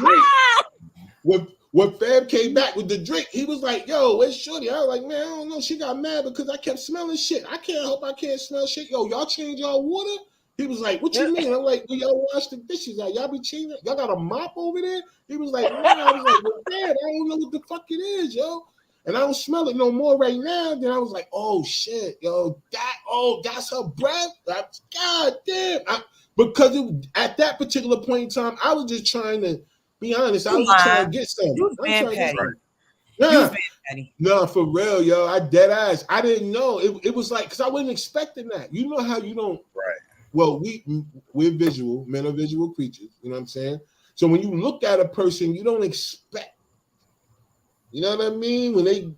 drink, when Fab came back with the drink, he was like, yo, where's Shorty? I was like, man, I don't know. She got mad because I kept smelling shit. I can't help I can't smell shit. Yo, y'all change y'all water? He was like, what you mean? I'm like, well, y'all wash the dishes out. Y'all be changing. Y'all got a mop over there? He was like, nah. I was like, well, Dad, I don't know what the fuck it is, yo. And I don't smell it no more right now. Then I was like, oh, shit, yo. That's her breath? God damn. Because at that particular point in time, I was just trying to be honest. I was just trying to get something. Nah, for real, yo. I dead ass. I didn't know. It was like, because I wasn't expecting that. You know how you don't. Right. Well, we're visual. Men are visual creatures. You know what I'm saying? So when you look at a person, you don't expect. You know what I mean? When they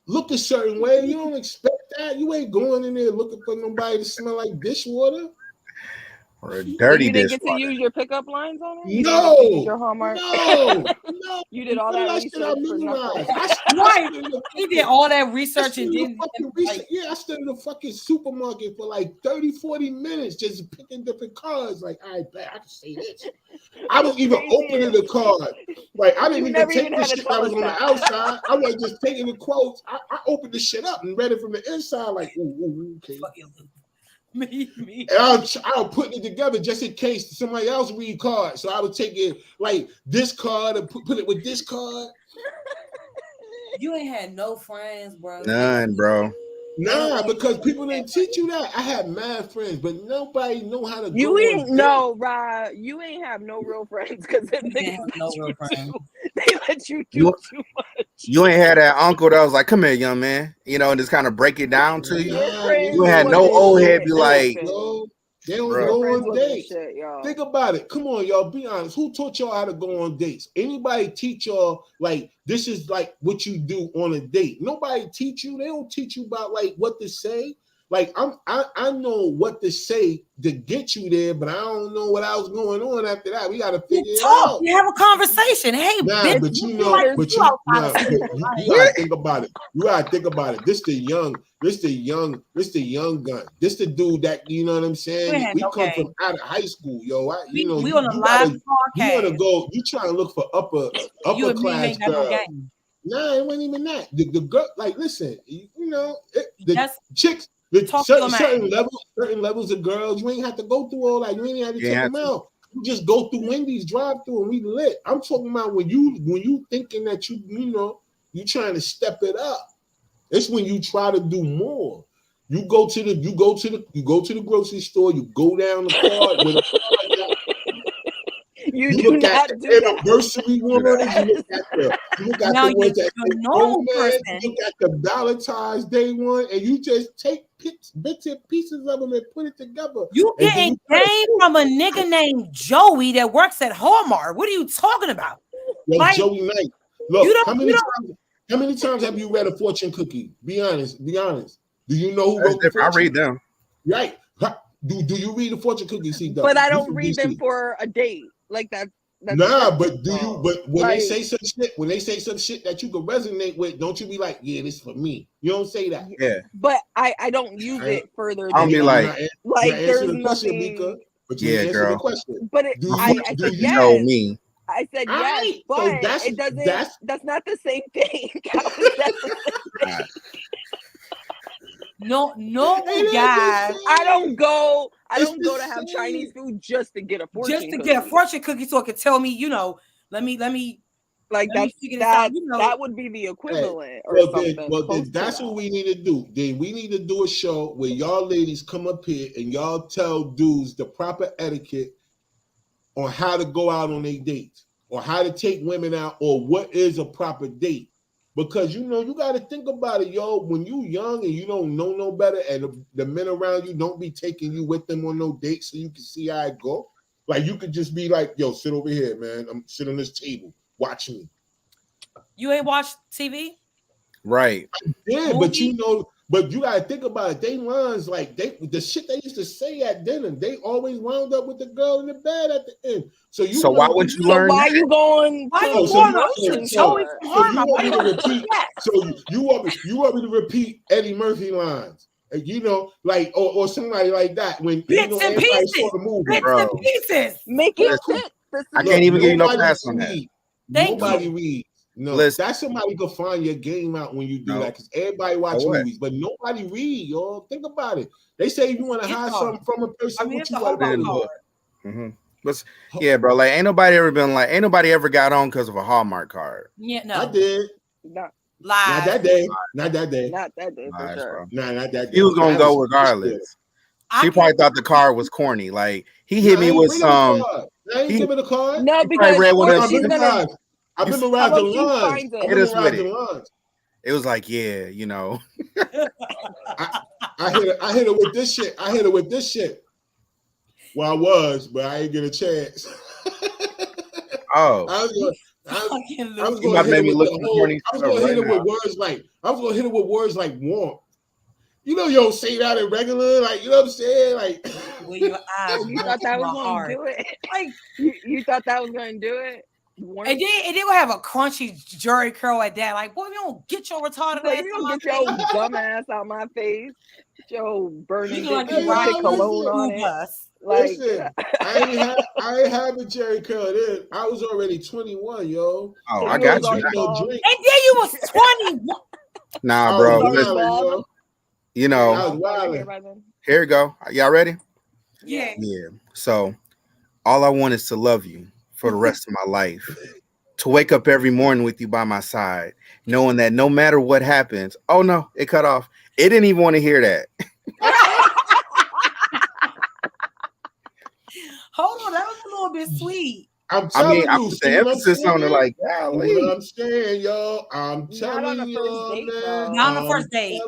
look a certain way, you don't expect that. You ain't going in there looking for nobody to smell like dishwater. Or a dirty you didn't get dishwater. to use your pickup lines on it? No, your Hallmark? No. You did all that research for nothing. He did all that research and didn't. Yeah, I stood in the fucking supermarket for like 30, 40 minutes just picking different cards. Like, I bet I can say this. I was even opening the card. Like, I didn't even take the shit that was on the outside. I was just taking the quotes. I opened the shit up and read it from the inside. Like, ooh, okay. Me. And I was putting it together just in case somebody else read cards. So I would take it like this card and put it with this card. You ain't had no friends, bro. None, bro. Nah, because people didn't teach you that. I had mad friends, but nobody know how to. You ain't Rob. You ain't have no real friends because they let you do too much. You ain't had that uncle that was like, "Come here, young man," you know, and just kind of break it down to you. You had no old head be like, they don't go on dates. Think about it. Come on, y'all. Be honest. Who taught y'all how to go on dates? Anybody teach y'all like this is like what you do on a date? Nobody teach you. They don't teach you about like what to say. Like I know what to say to get you there, but I don't know what else going on after that. We got to figure it out. You have a conversation. Hey, bitch, but you gotta think about it. You gotta think about it. This the young gun. This the dude that you know what I'm saying. We come from out of high school, yo. We on a live podcast. You want to go? You trying to look for upper class girl? Nah, it wasn't even that. The girl, like, listen, you know, the chicks. Certain levels of girls, you ain't have to go through all that. You ain't have to check them out. You just go through Wendy's drive-through and we lit. I'm talking about when you thinking that you trying to step it up. It's when you try to do more. You go to the grocery store. You go down the card with You do not do that. Anniversary ones. You look at the ones that you look at the Valentine's Day one, and you just take bits and pieces of them and put it together. You getting game from a nigga named Joey that works at Hallmark. What are you talking about? Yo, like, Joey Knight. Look, how many times have you read a fortune cookie? Be honest. Do you know who wrote the fortune? I read them. Right. Do you read the fortune cookie? But I don't read them for a date. Like that. But do you? But when they say some shit, that you can resonate with, don't you be like, yeah, this is for me? You don't say that. Yeah. But I don't use it further. I'll be like there's nothing. But you girl. The question. But I said yes. Tell me. I said yes, but it doesn't. That's not the same thing. No, guys. I don't go to have Chinese food just to get a fortune cookie so it could tell me, let me like that would be the equivalent then that's what we need to do. Then we need to do a show where y'all ladies come up here and y'all tell dudes the proper etiquette on how to go out on their dates or how to take women out or what is a proper date. Because you got to think about it, yo. When you young and you don't know no better, and the men around you don't be taking you with them on no dates, so you can see how it go. Like you could just be like, "Yo, sit over here, man. I'm sitting on this table, watch me." You ain't watched TV, right? Yeah, but but you gotta think about it. They lines like the shit they used to say at dinner. They always wound up with the girl in the bed at the end. So why would you learn? Why you going? So you want me to repeat Eddie Murphy lines? Like or somebody like that when bits and pieces. Saw the movie, bits bro. And pieces. Make it fit. I can't even give you no pass on that. Nobody reads. No, that's somebody could find your game out when you do that because everybody watch movies, but nobody read, y'all. Think about it. They say if you want to hide something from a person, what you want to do? But yeah, bro, like ain't nobody ever got on because of a Hallmark card. Yeah, no, I did. Not that day. Not that day for sure. Not that day. He was gonna go regardless. She probably thought the card was corny. Like he hit me with some. I ain't giving the card. No, because I memorized the lines. It was like, yeah, I hit it with this shit. Well, I was, but I didn't get a chance. Oh, I was going to hit it with words like warmth. You don't say that in regular, like you know what I'm saying, like. Well, your eyes, you thought that was going to do it. Like you thought that was going to do it. And then we have a crunchy Jerry curl at that. Like, boy, you don't get your retarded ass. You don't get your dumb ass out my face. Get your burning cologne on it. Like, listen, I ain't have a Jerry curl then. I was already 21, yo. Oh, so I got you. And then you was 21. Nah, bro. Here we go. Y'all ready? Yeah. Yeah. So, all I want is to love you for the rest of my life, to wake up every morning with you by my side, knowing that no matter what happens, oh no, it cut off. It didn't even want to hear that. Hold on, that was a little bit sweet. I'm telling you, I put the emphasis on it, like, golly. What I'm saying, yo, I'm telling you, man. Not on the first date.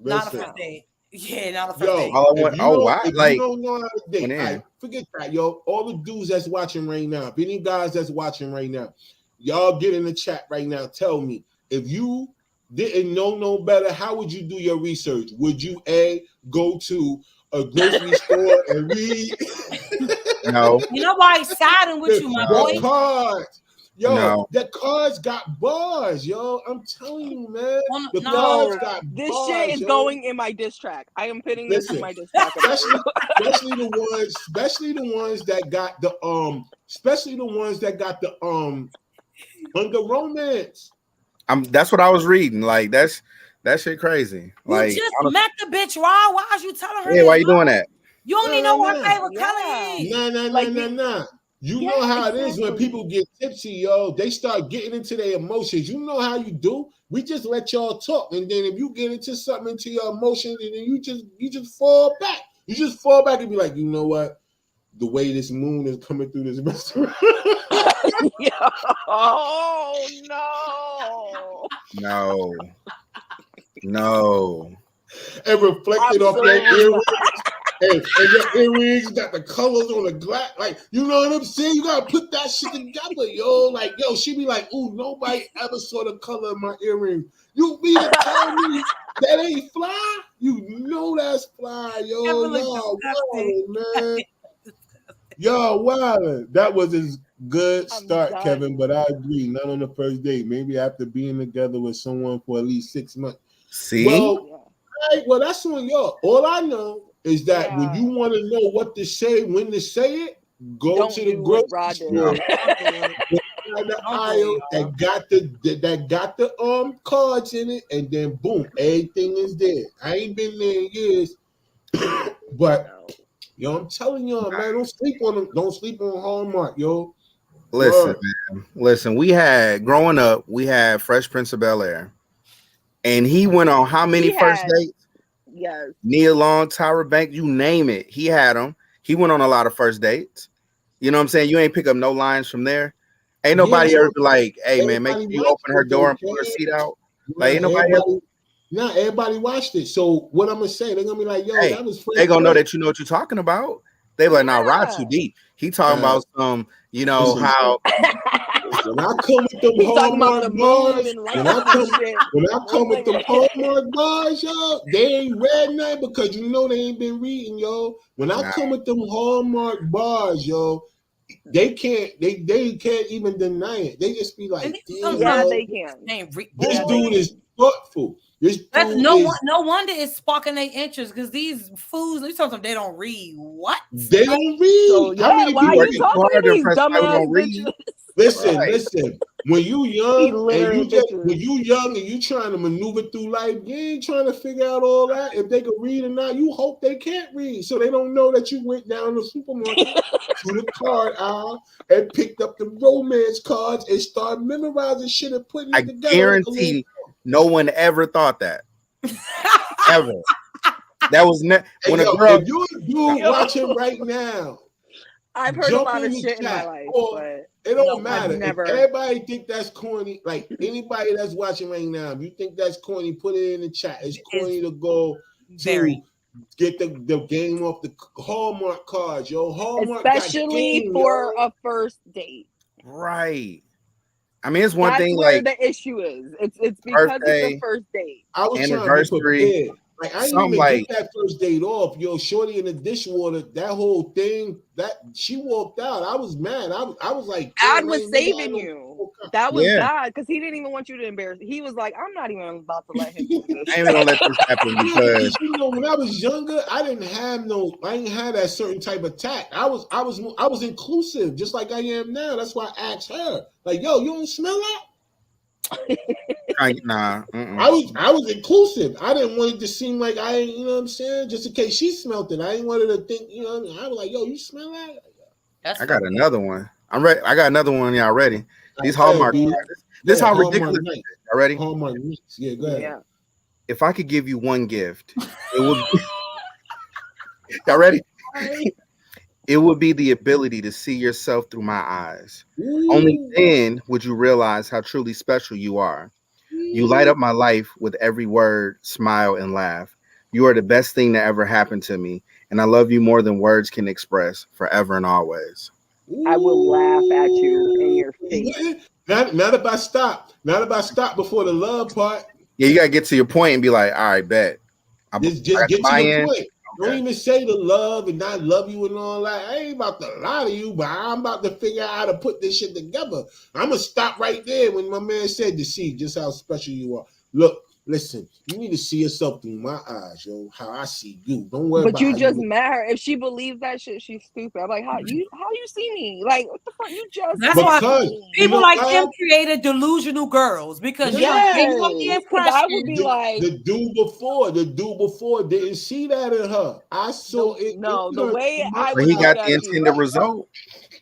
Not on the first date. Yeah, not the first date. Wow. Like, you don't know how to date. Forget that, yo. All the dudes that's watching right now, if any guys that's watching right now, y'all get in the chat right now. Tell me, if you didn't know no better, how would you do your research? Would you go to a grocery store and read? No. You know why he's siding with you, my boy? Cards. Yo, the cards got bars, yo. I'm telling you, man. The cards got this bars, shit is going in my diss track. I am putting this in my diss track. Especially the ones that got the Hunger Romance. That's what I was reading. Like that shit crazy. Like you just met the bitch, Raw. Why is you telling her? Yeah, why you doing that? You don't even know what her favorite color is. Nah. You know how it is when people get tipsy, yo. They start getting into their emotions. You know how you do. We just let y'all talk, and then if you get into something, into your emotions, and then you just fall back. You just fall back and be like, you know what? the way this moon is coming through this restaurant. Yeah. Oh no. No. And reflected off your earrings. And your earrings got the colors on the glass. Like, you know what I'm saying? You gotta put that shit together, yo. Like, yo, she be like, ooh, nobody ever saw the color of my earrings. You mean to tell me that ain't fly? You know that's fly, yo. Y'all wildin', man. Y'all wildin'. That was a good start, Kevin, but I agree. Not on the first date. Maybe after being together with someone for at least 6 months. See? Well, well, that's on y'all. All I know is that when you want to know what to say, when to say it, go to the grocery store. The aisle that got the cards in it, and then boom, everything is there. I ain't been there in years, but yo, I'm telling y'all, man, don't sleep on them. Don't sleep on Hallmark, yo. Listen, man. Listen, growing up, we had Fresh Prince of Bel-Air, and he went on how many first dates? Yes. Nia Long, Tyra Banks, you name it. He had them. He went on a lot of first dates. You know what I'm saying? You ain't pick up no lines from there. Ain't nobody ever be like, hey, man, make sure you open her door and pull her seat out. Like, ain't nobody ever. Nah, everybody watched it. So what I'm going to say, they're going to be like, yo, that was Fresh. They going to know that you know what you're talking about. They be like, nah, Rod too deep. He talking about some, you know, how. When I come with them Hallmark bars, when I come with them Hallmark bars, yo, they ain't read nothing because you know they ain't been reading, yo. When I come with them Hallmark bars, yo, they can't even deny it. They just be like, damn, they can. This dude is thoughtful. No wonder it's sparking their interest because these fools, they talking they don't read. What? They don't read. So, how many why people are you talking to these dumbass bitches? Listen. When you young and you trying to maneuver through life, you ain't trying to figure out all that. If they can read or not, you hope they can't read, so they don't know that you went down the supermarket to the card aisle and picked up the romance cards and started memorizing shit and putting it together. I guarantee no one ever thought that. Ever. That was when a girl. If you watching right now, I've heard a lot of shit in my life, but it don't matter. If everybody think that's corny, like anybody that's watching right now, if you think that's corny, put it in the chat. It's corny to go to get the game off the Hallmark cards, yo. Hallmark, especially for a first date. Right. I mean, it's one That's thing. Where like the issue is. It's because it's a first date. I was trying to be prepared. Like I didn't even get that first date off. Yo, shorty in the dishwater, that whole thing, that she walked out. I was mad. I was like, God was saving you. That was God, because he didn't even want you to embarrass. He was like, I'm not even about to let him do this. I ain't gonna let this happen because you know, when I was younger, I didn't have that certain type of tact. I was inclusive, just like I am now. That's why I asked her, like, yo, you don't smell that? Nah. I was inclusive. I didn't want it to seem like I ain't, you know what I'm saying? Just in case she smelled it. I didn't want her to think, you know what I mean? I was like, yo, you smell that? I got another one. I'm ready. I got another one. Y'all ready? These Hallmark. This how ridiculous. Y'all ready? Hallmark mix. Yeah, go ahead. Yeah. If I could give you one gift, it would be y'all ready? It would be the ability to see yourself through my eyes. Ooh. Only then would you realize how truly special you are. You light up my life with every word, smile, and laugh. You are the best thing that ever happened to me, and I love you more than words can express, forever and always. I will laugh at you in your face. Not if I stop. Not if I stop before the love part. Yeah, you gotta get to your point and be like, all right, bet. Just get to the point. Don't even say the love and not love you and all that. I ain't about to lie to you, but I'm about to figure out how to put this shit together. I'm going to stop right there when my man said to see just how special you are. Look, listen, you need to see yourself through my eyes, yo, how I see you. Don't worry about it. But you just met her. If she believes that shit, she's stupid. I'm like, how you see me? Like, what the fuck? You just That's why people like him created delusional girls because I would be like the dude before didn't see that in her. I saw it. No, the way I when he got the intended result.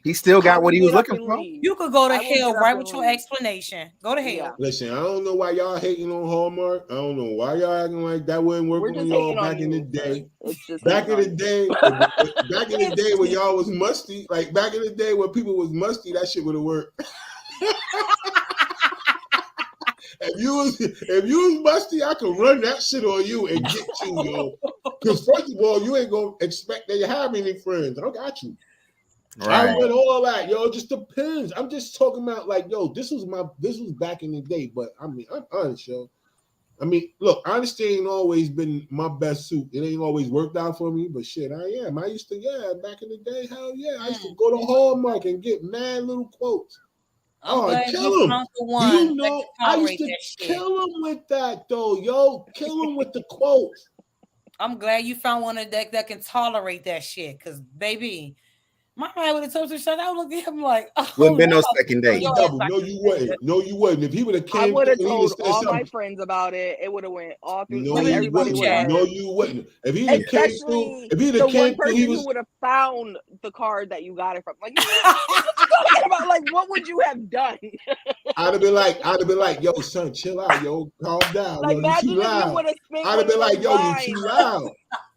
He still got what he was looking for. You could go to hell right with your explanation. Go to hell. Yeah. Listen, I don't know why y'all hating on Hallmark. I don't know why y'all acting like that wouldn't work on y'all back in the day. Back in the day when y'all was musty, like back in the day when people was musty, that shit would have worked. If you was musty, I could run that shit on you and get you, yo. Because first of all, you ain't gonna expect that you have any friends. I got you. Right. I read all that, yo. It just depends. I'm just talking about like, yo, this was back in the day. But I mean, I'm honest, yo. I mean, look, honesty ain't always been my best suit. It ain't always worked out for me, but shit, I am. I used to, back in the day, hell yeah. I used to go to Hallmark and get mad little quotes. Kill him. You know, I used to kill him with that though, yo. Kill him with the quotes. I'm glad you found one that can tolerate that shit, because baby, my man would have told you shut. I would look at him like, wouldn't been no second date. No, you wouldn't. No, you wouldn't. If he would have came, I would have told all my friends about it. It would have went all through. No, you wouldn't. No, you wouldn't. If he came through, the one person who would have found the card that you got it from, like, about, like, what would you have done? I'd have been like, yo, son, chill out, yo, calm down. Like, yo, imagine you too if loud. you would have spent. I'd have been like, yo, you too loud.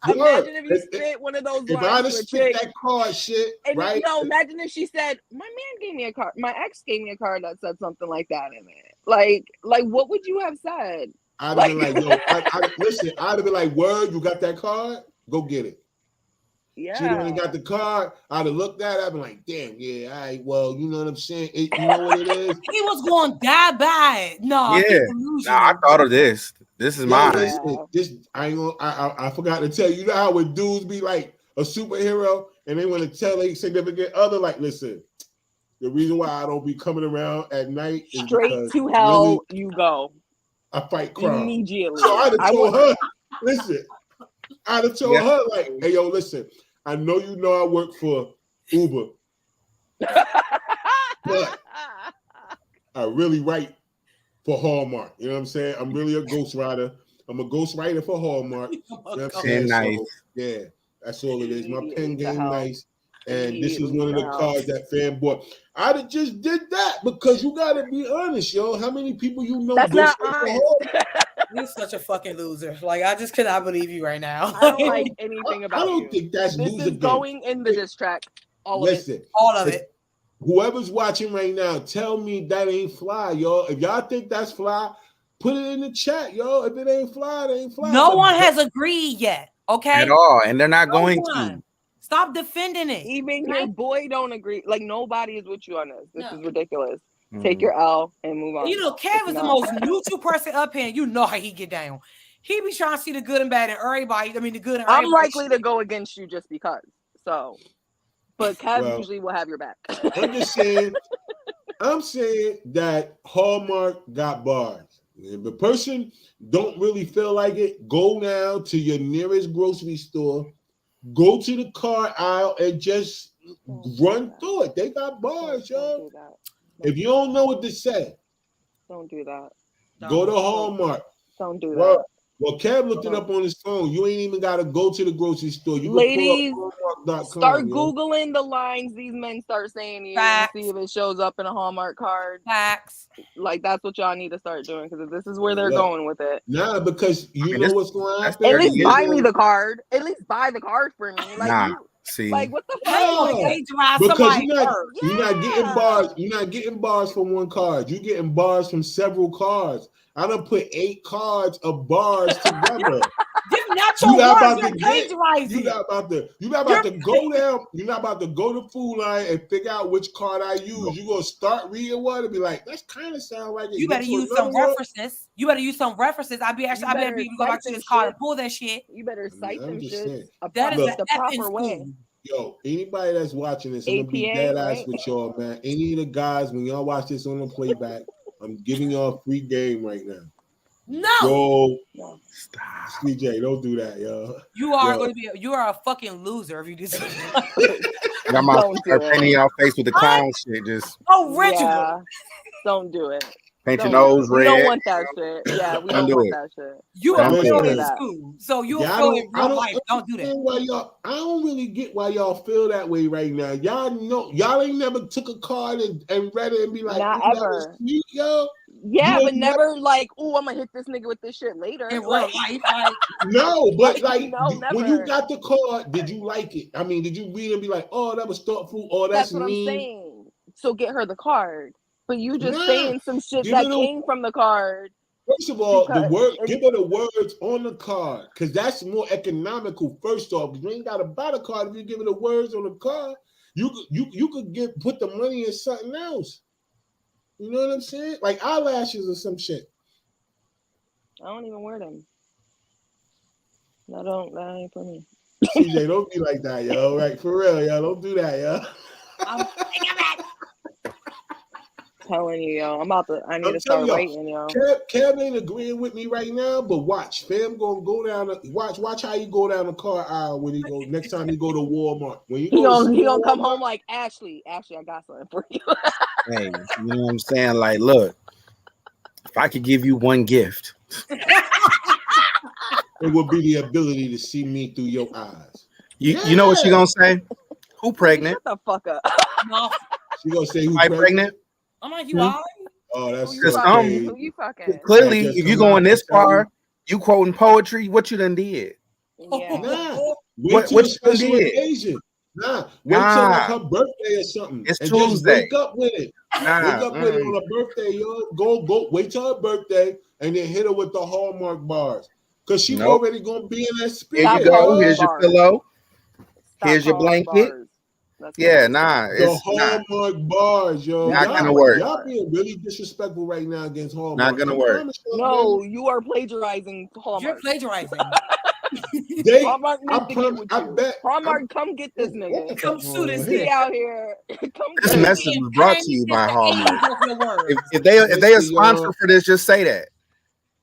Imagine if you spit one of those. If I'd have spit that card shit, and right? Imagine if she said, "My man gave me a card. My ex gave me a card that said something like that in it." Like what would you have said? I'd have been like, "Yo, listen." I'd have been like, "Word, you got that card? Go get it." Yeah. She'd have got the card. I'd have looked at it. I'd been like, "Damn, yeah, all right. Well, you know what I'm saying? You know what it is." He was going to die by it. No, I thought of this. This is mine. Listen, I forgot to tell you. You know how when dudes be like a superhero and they want to tell their significant other, like, listen, the reason why I don't be coming around at night is straight to hell you go. I fight crime immediately. So I'd have told her, listen, I'd have told her, like, hey, yo, listen, I know you know I work for Uber, but I really write for Hallmark. You know what I'm saying? I'm really a ghostwriter. I'm a ghostwriter for Hallmark. You know what I'm saying? Nice. So, yeah, that's all it is. My pen game nice. And this is one of the cards that fan bought. I'd have just did that because you gotta be honest, yo. How many people you know? That's not honest. You're such a fucking loser. Like, I just cannot believe you right now. I don't like anything about you. I don't think that's this loser is going in the diss track. All of it. Whoever's watching right now, tell me that ain't fly, yo. If y'all think that's fly, put it in the chat, yo. If it ain't fly, it ain't fly. No one has agreed yet, okay? At all, and they're not going to. Stop defending it. Even your boy don't agree. Like, nobody is with you on this. This is ridiculous. Take your L and move on. You know, Kev is the most neutral person up here, and you know how he get down. He be trying to see the good and bad in everybody. I mean, the good and I'm likely to go against you just because. So, but Kev usually will have your back. I'm just saying. I'm saying that Hallmark got bars. If the person don't really feel like it, go now to your nearest grocery store, go to the car aisle, and just run through it. They got bars, yo. If you don't know what to say, don't do that. Go to Hallmark. Don't do that. Well, Kev looked it up on his phone. You ain't even got to go to the grocery store. You ladies, can pull up Hallmark.com, start Googling the lines these men start saying to you and see if it shows up in a Hallmark card. Facts. Like, that's what y'all need to start doing, because this is where they're going with it. Nah, because you know what's going to happen. At least buy me the card. At least buy the card for me. Like, see, like, what the fuck? Because you're not getting bars. You're not getting bars from one card. You're getting bars from several cards. I done put 8 cards of bars together. You're not about to go down. You're not about to go to Food Line and figure out which card I use. You're gonna start reading one and be like, "That's kind of sound like it." You better use some references. You better use some references. I better be go back to this card and pull that shit. You better cite them shit. That is the proper way. Yo, anybody that's watching this, I'm gonna be dead ass with y'all, man. Any of the guys, when y'all watch this on the playback, I'm giving y'all a free game right now. No. Stop. CJ, don't do that, yo. You are a fucking loser if you do something. Got my painting y'all face with the clown shit. Just original. Yeah. Don't do it. Paint your nose red. We don't want that shit. Yeah, we don't want that shit. You Don't will feel do it in that. school, so you'll feel it in real life. Don't do that. I don't really get why y'all feel that way right now. Y'all know y'all ain't never took a card and read it and be like, not ever. Sweet, yo. Yeah, but never like, oh, I'm gonna hit this nigga with this shit later. In real life, like, no, but like no, never. when you got the card, did you like it? I mean, did you read and be like, oh, that was thoughtful, or that's what mean? I'm saying. So get her the card. But you just saying some shit that came from the card. First of all, the word, give her the words on the card, because that's more economical. First off, because you ain't got to buy the card if you give her the words on the card. You could put the money in something else. You know what I'm saying? Like eyelashes or some shit. I don't even wear them. That ain't for me. CJ, don't be like that, yo. Right, for real, yo. Don't do that, yo. I'm telling you, yo. I need to start writing, yo. Kev ain't agreeing with me right now, but watch. Fam gonna go down. Watch how you go down the car aisle when he go next time he go to Walmart. When he gonna come home like Ashley, I got something for you. Hey, you know what I'm saying? Like, look, if I could give you one gift, it would be the ability to see me through your eyes. You know what she gonna say? Who pregnant? Shut the fuck up. No. She gonna say who pregnant? I'm like, you all? Oh, that's who you fucking? Clearly, if you going this far, you quoting poetry. What you done did? Yeah. Nah. What you did? Occasion. Nah. Wait till like her birthday or something. It's and Tuesday. Just wake up with it. Wake up with it on her birthday, yo. Go. Wait till her birthday and then hit her with the Hallmark bars. Because she's already gonna be in that spirit. Here you go. Here's your pillow. Here's your blanket. Yeah, the Hallmark bars, yo. Not gonna work. Y'all being really disrespectful right now against Hallmark. Not gonna work. No, you are plagiarizing Hallmark. You're plagiarizing. Hallmark needs to get with you. Hallmark, come get this nigga. Come sue this nigga. nigga out here. This message was brought to you by Hallmark. If they a sponsor for this, just say that.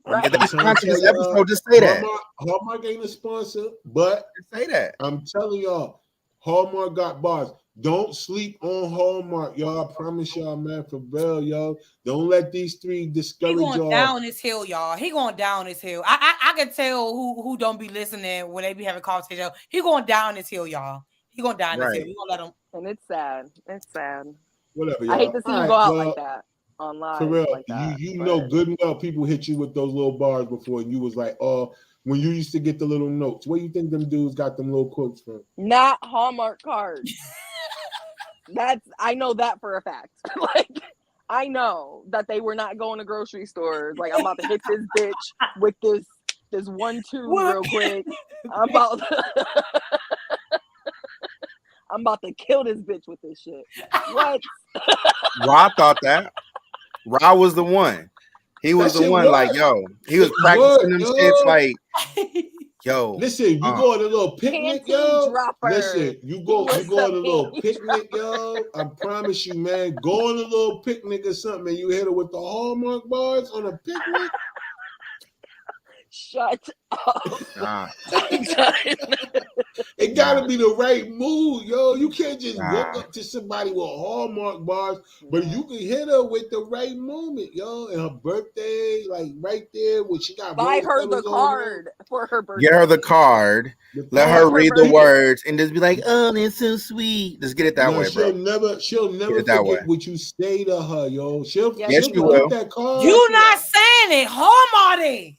Right. If they sponsor this episode, just say that. Hallmark ain't a sponsor, but just say that. I'm telling y'all, Hallmark got bars. Don't sleep on Hallmark, y'all. I promise y'all, man, for real, y'all. Don't let these three discourage y'all. He going down this hill, y'all. He going down this hill. I can tell who don't be listening when they be having conversation. He going down this hill, y'all. He going down this hill. We gonna let him. And it's sad. It's sad. Whatever, y'all. I hate to see you go out like that online. For real, like that, you know good and well people hit you with those little bars before, and you was like, oh, when you used to get the little notes. Where you think them dudes got them little quotes from? Not Hallmark cards. I know that for a fact. Like, I know that they were not going to grocery stores. Like, I'm about to hit this bitch with this 1-2 real quick. I'm about to kill this bitch with this shit. What? Ra thought that. Ra was the one. He was the one, like, yo. He was practicing them shits like, yo. Listen, you go on a little picnic, yo. Listen, you go on a little picnic, yo. I promise you, man. Go on a little picnic or something, and you hit her with the Hallmark bars on a picnic. Shut up. Nah. It gotta be the right mood, yo. You can't just walk up to somebody with Hallmark bars, but you can hit her with the right moment, yo. And her birthday, like right there, when she got buy her the card for her birthday. Get her the card. Let her read the words and just be like, "Oh, that's so sweet." Just get it that way, bro. She'll never forget what you say to her, yo. She'll you will. That card. You not saying it, Hallmark is.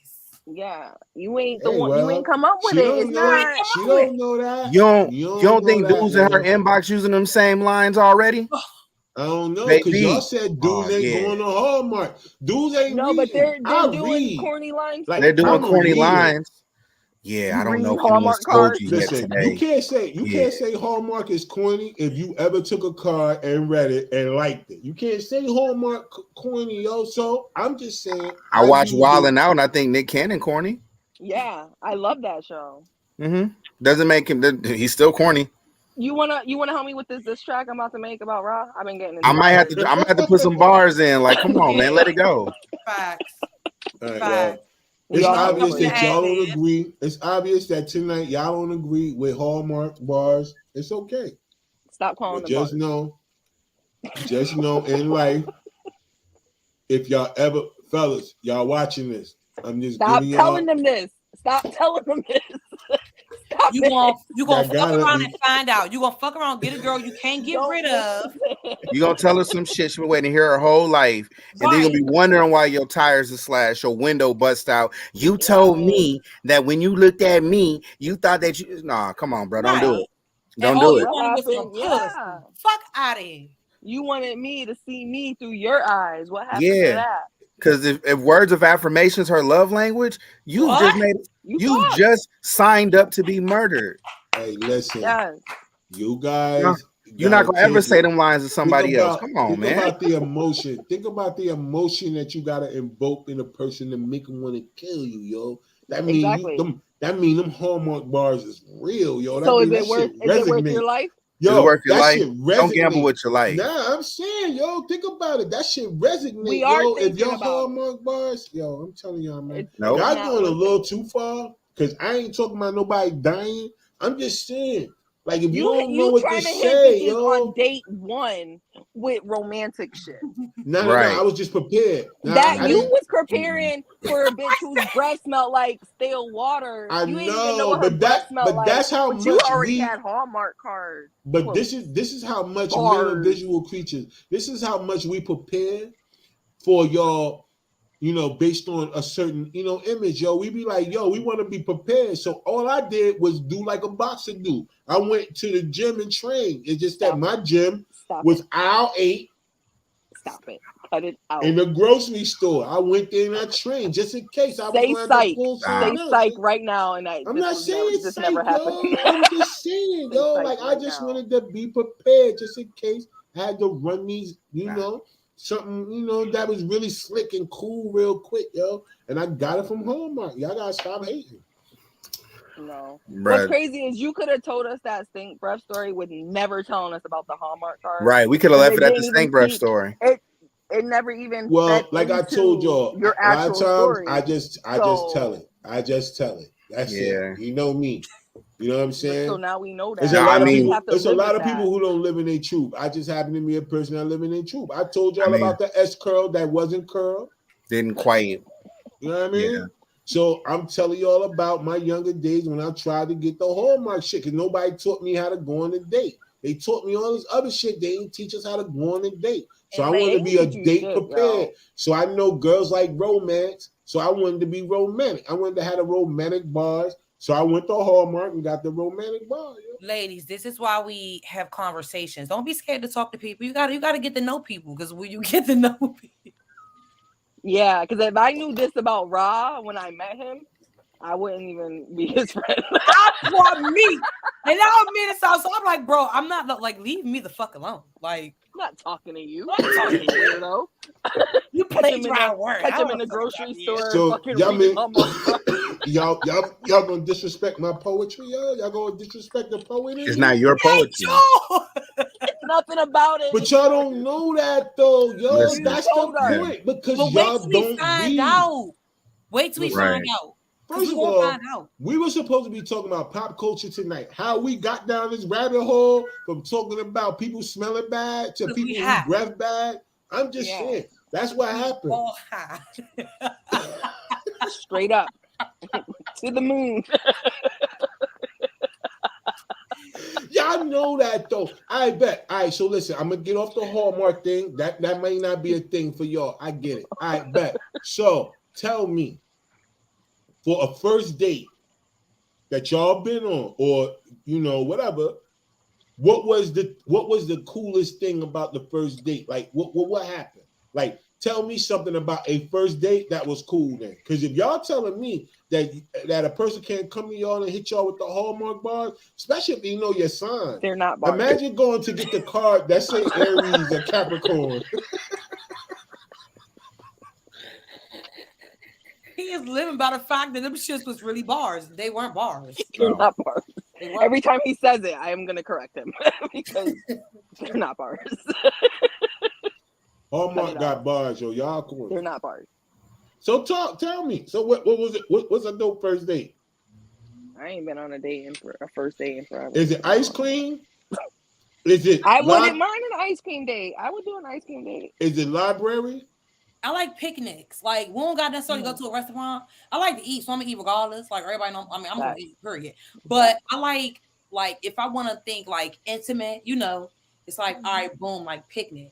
Yeah, you ain't the one. You ain't come up with it. It's not. She don't know that. You don't think dudes in her inbox using them same lines already? I don't know, because y'all said dudes ain't going to Hallmark. Dudes ain't but they're doing corny lines. Like, they're doing corny lines. Yeah, I don't know. Hallmark cards. Listen, you can't say Hallmark is corny if you ever took a card and read it and liked it. You can't say Hallmark corny, yo. So I'm just saying. I watched Wildin' Out, and I think Nick Cannon corny. Yeah, I love that show. Doesn't make him. He's still corny. You wanna help me with this track I'm about to make about Ra? I've been getting. I might have to put some bars in. Like, come on, man, let it go. Facts. Facts. It's obvious that y'all don't agree. It's obvious that tonight y'all don't agree with Hallmark bars. It's okay. Stop calling them just know in life, if y'all ever, fellas, y'all watching this, I'm just Stop giving telling y'all. them this. Stop telling them this. Stop You it. gonna fuck around and find out. You gonna fuck around, get a girl you can't get rid of. You gonna tell her some shit she's been waiting to hear her whole life, and then you're gonna be wondering why your tires are slashed, your window bust out. You told me that when you looked at me, you thought that you. Nah, come on, bro, don't do it. Don't do it. What happened? Yeah. Fuck out of here. You wanted me to see me through your eyes. What happened to Yeah, that? because if words of affirmation is her love language, you just made you just signed up to be murdered. Hey, listen, Yes. you guys. You're not gonna ever say them lines to somebody else. Come on, man. Think about the emotion. Think about the emotion that you gotta invoke in a person to make them want to kill you, yo. That means them Hallmark bars is real, yo. That So mean, is it worth your life? Yo, is it worth your life? Shit Don't gamble with your life. Nah, I'm saying, yo, think about it. That shit resonate, We are yo. If thinking your about Hallmark bars, yo, I'm telling y'all, man. Nope. Y'all going a little too far because I ain't talking about nobody dying. I'm just saying. Like, if you don't know what to say, yo. On date one with romantic shit. No, I was just prepared. You was preparing for a bitch whose breath smelled like stale water. You didn't even know what her breath smelled like. That's how much you already had Hallmark cards. But this is how much men are visual creatures. This is how much we prepare for y'all. You know, based on a certain, image, yo, we be like, yo, we want to be prepared. So all I did was do like a boxer do. I went to the gym and trained. It's just that my gym was aisle 8. Stop it. Cut it out. In the grocery store. I went there and I trained just in case. I was Say psych right now. And I'm not saying this never happened. Yo. I'm just saying, yo. Like, I just wanted to be prepared just in case I had to run these, something, that was really slick and cool real quick, yo. And I got it from Hallmark. Y'all gotta stop hating. No. Brad. What's crazy is you could have told us that stink breath story with never telling us about the Hallmark card. Right. We could have left it at the stink breath story. It never even. Well, like I told y'all, your a lot of times story. I just tell it. I just tell it. That's it. You know me. You know what I'm saying? So now we know that. There's a lot of people who don't live in their truth. I just happen to be a person that live in their truth. I told y'all about the S curl that wasn't curl. Didn't quite. You know what I mean? Yeah. So I'm telling y'all about my younger days when I tried to get the Hallmark shit because nobody taught me how to go on a date. They taught me all this other shit. They didn't teach us how to go on a date. So I wanted to be a date prepared. So I know girls like romance. So I wanted to be romantic. I wanted to have the romantic bars. So I went to Hallmark and got the romantic bar. Yeah. Ladies, this is why we have conversations. Don't be scared to talk to people. You gotta get to know people because when you get to know people. Yeah, because if I knew this about Ra when I met him, I wouldn't even be his friend. That's what me. And now I'm in his house. So I'm like, bro, I'm not like, leave me the fuck alone. Like, I'm not talking to you. I'm talking to you, though. You play around work. Catch him in the grocery store. So y'all gonna disrespect my poetry, yo? Y'all gonna disrespect the poetry? It's not your poetry. It's nothing about it. But y'all don't know that though, yo. Listen, that's the point. Because y'all don't find out. Wait till we find out. First of all, we were supposed to be talking about pop culture tonight. How we got down this rabbit hole from talking about people smelling bad to people who breath bad. I'm just saying. That's what happened. Straight up. To the moon. Y'all know that though. I bet. All right, so listen, I'm gonna get off the Hallmark thing. That may not be a thing for y'all. I get it. I bet. So tell me, for a first date that y'all been on, or whatever, what was the coolest thing about the first date? Like what happened? Like, tell me something about a first date that was cool then. Because if y'all telling me that a person can't come to y'all and hit y'all with the Hallmark bars, especially if you know your sign. They're not bars. Imagine going to get the card that say Aries or Capricorn. He is living by the fact that them shits was really bars. They weren't bars. They're not bars. Every time he says it, I am going to correct him because they're not bars. Hallmark got bars, yo. Y'all cool. They're not bars. So tell me. So what was it? What's a dope first date? I ain't been on a first date in forever. Is it ice cream? Is it? I wouldn't mind an ice cream date. I would do an ice cream date. Is it library? I like picnics. Like, we don't got necessarily go to a restaurant. I like to eat, so I'm gonna eat regardless. Like everybody know, I mean, I'm gonna eat, period. But I like if I want to think like intimate, it's like, all right, boom, like picnic.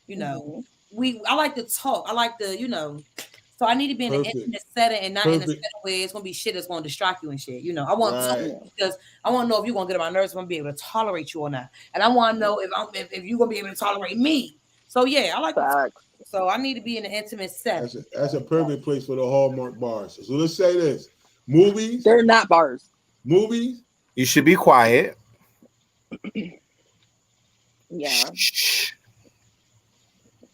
I like to talk. I like to, so I need to be in an intimate setting and not in a setting where it's gonna be shit that's gonna distract you and shit. I want something because I want to know if you're gonna get on my nerves, if I'm gonna be able to tolerate you or not, and I want to know if you're gonna be able to tolerate me. So yeah, I like that. So I need to be in an intimate setting. That's a perfect place for the Hallmark bars. So let's say this: movies. They're not bars. Movies. You should be quiet. Yeah.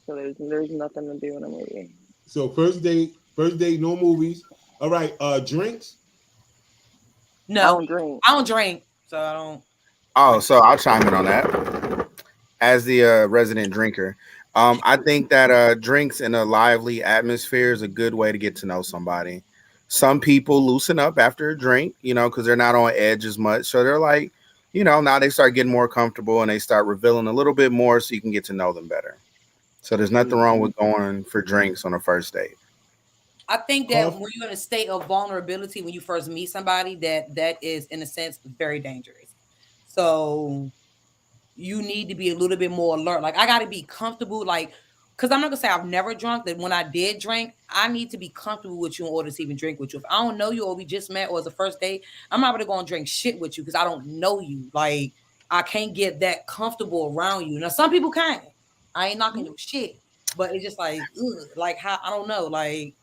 So there's nothing to do in a movie. So first date, no movies. All right, drinks. No, I don't drink, so I don't. Oh, so I'll chime in on that. As the resident drinker, I think that drinks in a lively atmosphere is a good way to get to know somebody. Some people loosen up after a drink, because they're not on edge as much. So they're like, now they start getting more comfortable and they start revealing a little bit more so you can get to know them better. So there's nothing wrong with going for drinks on a first date. I think that when you're in a state of vulnerability, when you first meet somebody, that is, in a sense, very dangerous. So you need to be a little bit more alert. Like, I got to be comfortable, like, because I'm not going to say I've never drunk, that when I did drink, I need to be comfortable with you in order to even drink with you. If I don't know you or we just met or it's a first date, I'm not going to go and drink shit with you because I don't know you. Like, I can't get that comfortable around you. Now, some people can. I ain't knocking your shit, but it's just like, like how I don't know, like.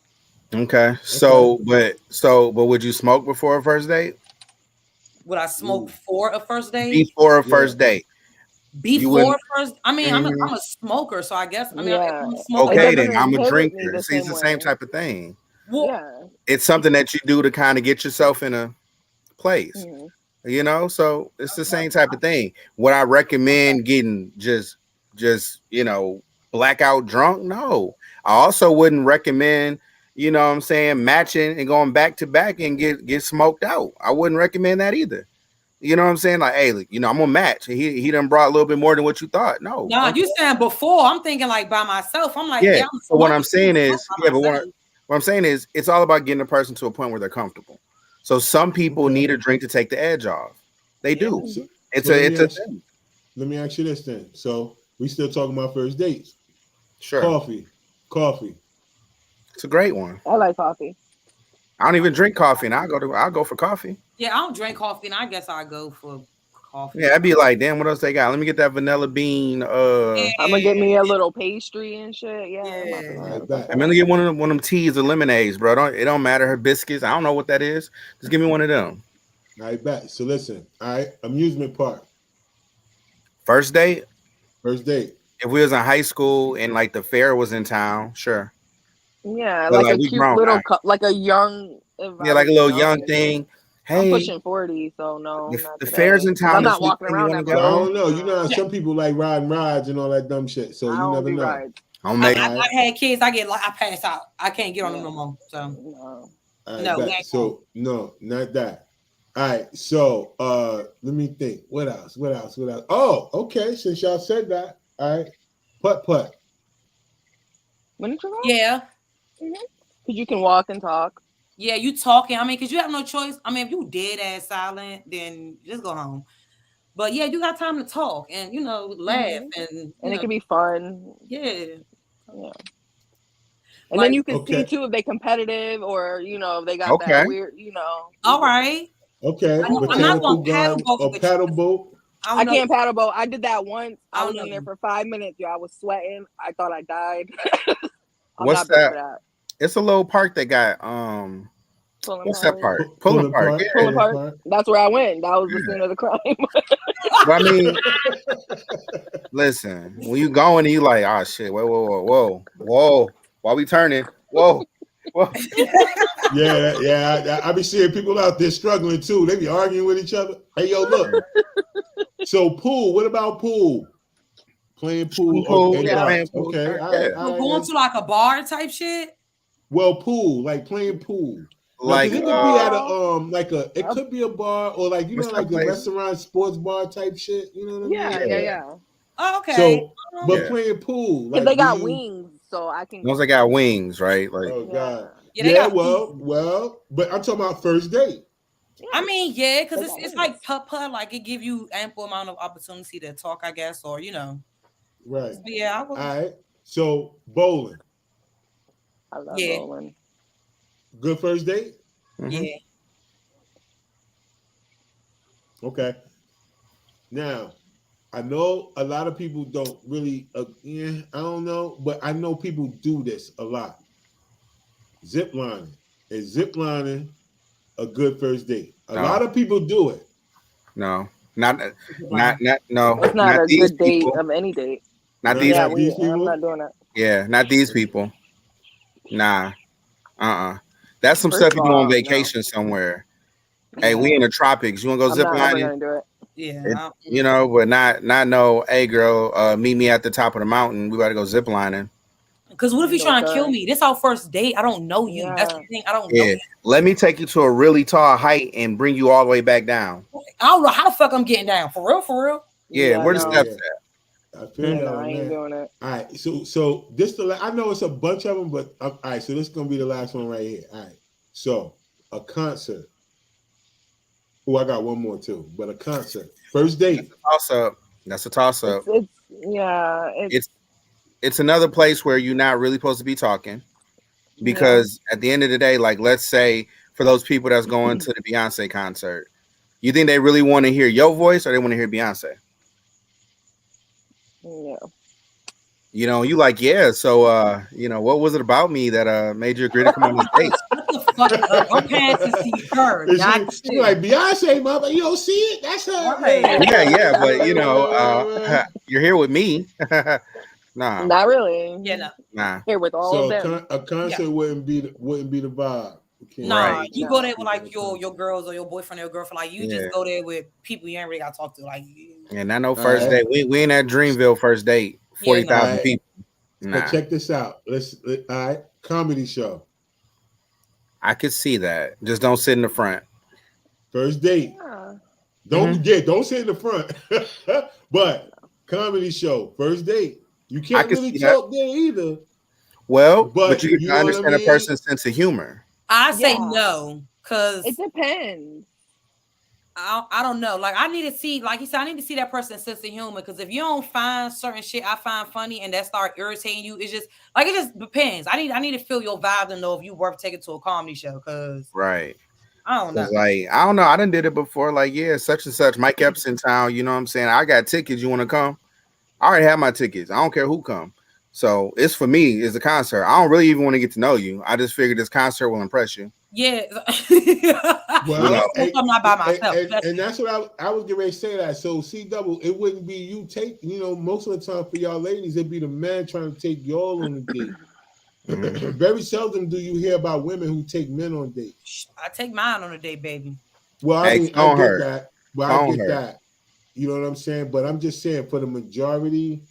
Okay, so but would you smoke before a first date? Would I smoke for a first date? Before a first date. Before first, I mean, I'm a smoker, so I guess. I mean, okay, then I'm a drinker. See, it's the same type of thing. Well, it's something that you do to kind of get yourself in a place, So it's the same type of thing. Would I recommend getting just blackout drunk? No. I also wouldn't recommend, matching and going back to back and get smoked out. I wouldn't recommend that either. You know what I'm saying? Like, hey, I'm gonna match. He done brought a little bit more than what you thought. No, you saying before. I'm thinking like by myself. I'm like, yeah. So what I'm saying is, what I'm saying is, it's all about getting a person to a point where they're comfortable. So some people need a drink to take the edge off. They do. So, it's a thing. Let me ask you this then. So we still talking about first dates. Sure. Coffee. It's a great one. I like coffee. I don't even drink coffee, and I'll go for coffee. Yeah, I don't drink coffee, and I guess I'll go for coffee. Yeah, I'd be like, damn, what else they got? Let me get that vanilla bean. I'm gonna get me a little pastry and shit. Yeah. I'm gonna get one of them teas or lemonades, bro. It don't matter. Her biscuits. I don't know what that is. Just give me one of them. I bet. So listen. All right, amusement park. First date. If we was in high school and like the fair was in town, sure. Yeah, like a cute little, like a young. Yeah, like a little young thing. Hey, I'm pushing 40, so no. The fair's in town. I'm not walking around. I don't know. Some people like riding rides and all that dumb shit. So you never know. I had kids. I pass out. I can't get on them no more. So So no, not that. All right. So let me think. What else? Oh, okay. Since y'all said that, all right. Putt. Miniature golf? Yeah. Because you can walk and talk. Yeah, you talking. I mean, because you have no choice. I mean, if you dead ass silent, then just go home. But yeah, you got time to talk and laugh and it can be fun. Yeah. And then you can see too if they competitive or if they got that weird, All right. Okay. I'm not gonna paddle boat. I can't paddle boat. I did that once. I was in there for 5 minutes. I was sweating. I thought I died. What's that? It's a little park that got what's that park? Pulling Park. Pulling Park. That's where I went. That was the scene of the crime. I mean, listen, when you going and you like, oh shit, whoa, why we turning? Whoa. Yeah. I be seeing people out there struggling too. They be arguing with each other. Hey, yo, look. So pool. What about pool? Playing pool. Playing pool. Okay. We're going to like a bar type shit. Well, pool, like playing pool. Like it could be at a it could be a bar or like like a restaurant, sports bar type shit. You know what I mean? Yeah. Oh, okay. So, but playing pool, like they got wings. so I can. Once I got wings, right? Like, oh god, yeah. Well, but I'm talking about first date. I mean, yeah, because it's like putt, like it give you ample amount of opportunity to talk, I guess, or right. But yeah, I will. All right. So bowling. I love bowling. Good first date. Yeah. Okay. Now, I know a lot of people don't really. I don't know, but I know people do this a lot. Zip lining. Is zip lining a good first date? A lot of people do it. No, not no. It's not a good date of any date. Not these. Yeah, people? I'm not doing that. Yeah, not these people. Nah. That's some stuff you do on vacation somewhere. Yeah. Hey, we in the tropics. You want to go zip lining? Yeah. But not no. Hey, girl, meet me at the top of the mountain. We got to go zip lining. Because what if he's trying to kill me? This our first date. I don't know you. That's the thing. I don't know you. Let me take you to a really tall height and bring you all the way back down. I don't know how the fuck I'm getting down. For real. Yeah, where the steps at? I feel that. I ain't doing it. All right, so this I know it's a bunch of them, but all right, so this is gonna be the last one right here. All right, so a concert. Oh, I got one more too, but a concert. First date. That's a toss up. It's another place where you're not really supposed to be talking, because at the end of the day, like, let's say for those people that's going to the Beyonce concert, you think they really want to hear your voice or they want to hear Beyonce? Yeah. You like, so what was it about me that made you agree to come on this date? What the fuck? Her pants to see her. She like Beyonce, mother. You don't see it? That's her. Yeah, but you're here with me. Nah, not really. Yeah, no. Nah. Here with all of them. A concert wouldn't be the vibe. Nah, you go there with like your girls or your boyfriend or your girlfriend. Like you just go there with people you ain't really got to talk to. Like, not no first date. We ain't at Dreamville first date. 40,000 people. Nah. But check this out. All right, comedy show. I could see that. Just don't sit in the front. First date. Yeah. Don't sit in the front. But comedy show, first date. You can't really talk there either. Well, but you can understand a person's sense of humor. I say no, because it depends. I don't know. Like, I need to see, like you said, I need to see that person's sense of humor. Because if you don't find certain shit I find funny and that start irritating you, it just depends. I need to feel your vibe to know if you worth taking to a comedy show. Because right, I don't know. Like, I don't know. I done did it before. Like, such and such. Mike Epps in town. You know what I'm saying? I got tickets. You want to come? I already have my tickets. I don't care who come. So it's for me. It's a concert. I don't really even want to get to know you. I just figured this concert will impress you. Yeah. Well, I'm not by myself. And that's what I was getting ready to say that. So C-double, it wouldn't be you take, most of the time for y'all ladies, it'd be the man trying to take y'all on a date. Very seldom do you hear about women who take men on dates. I take mine on a date, baby. Well, I get that. But I get that. You know what I'm saying? But I'm just saying, for the majority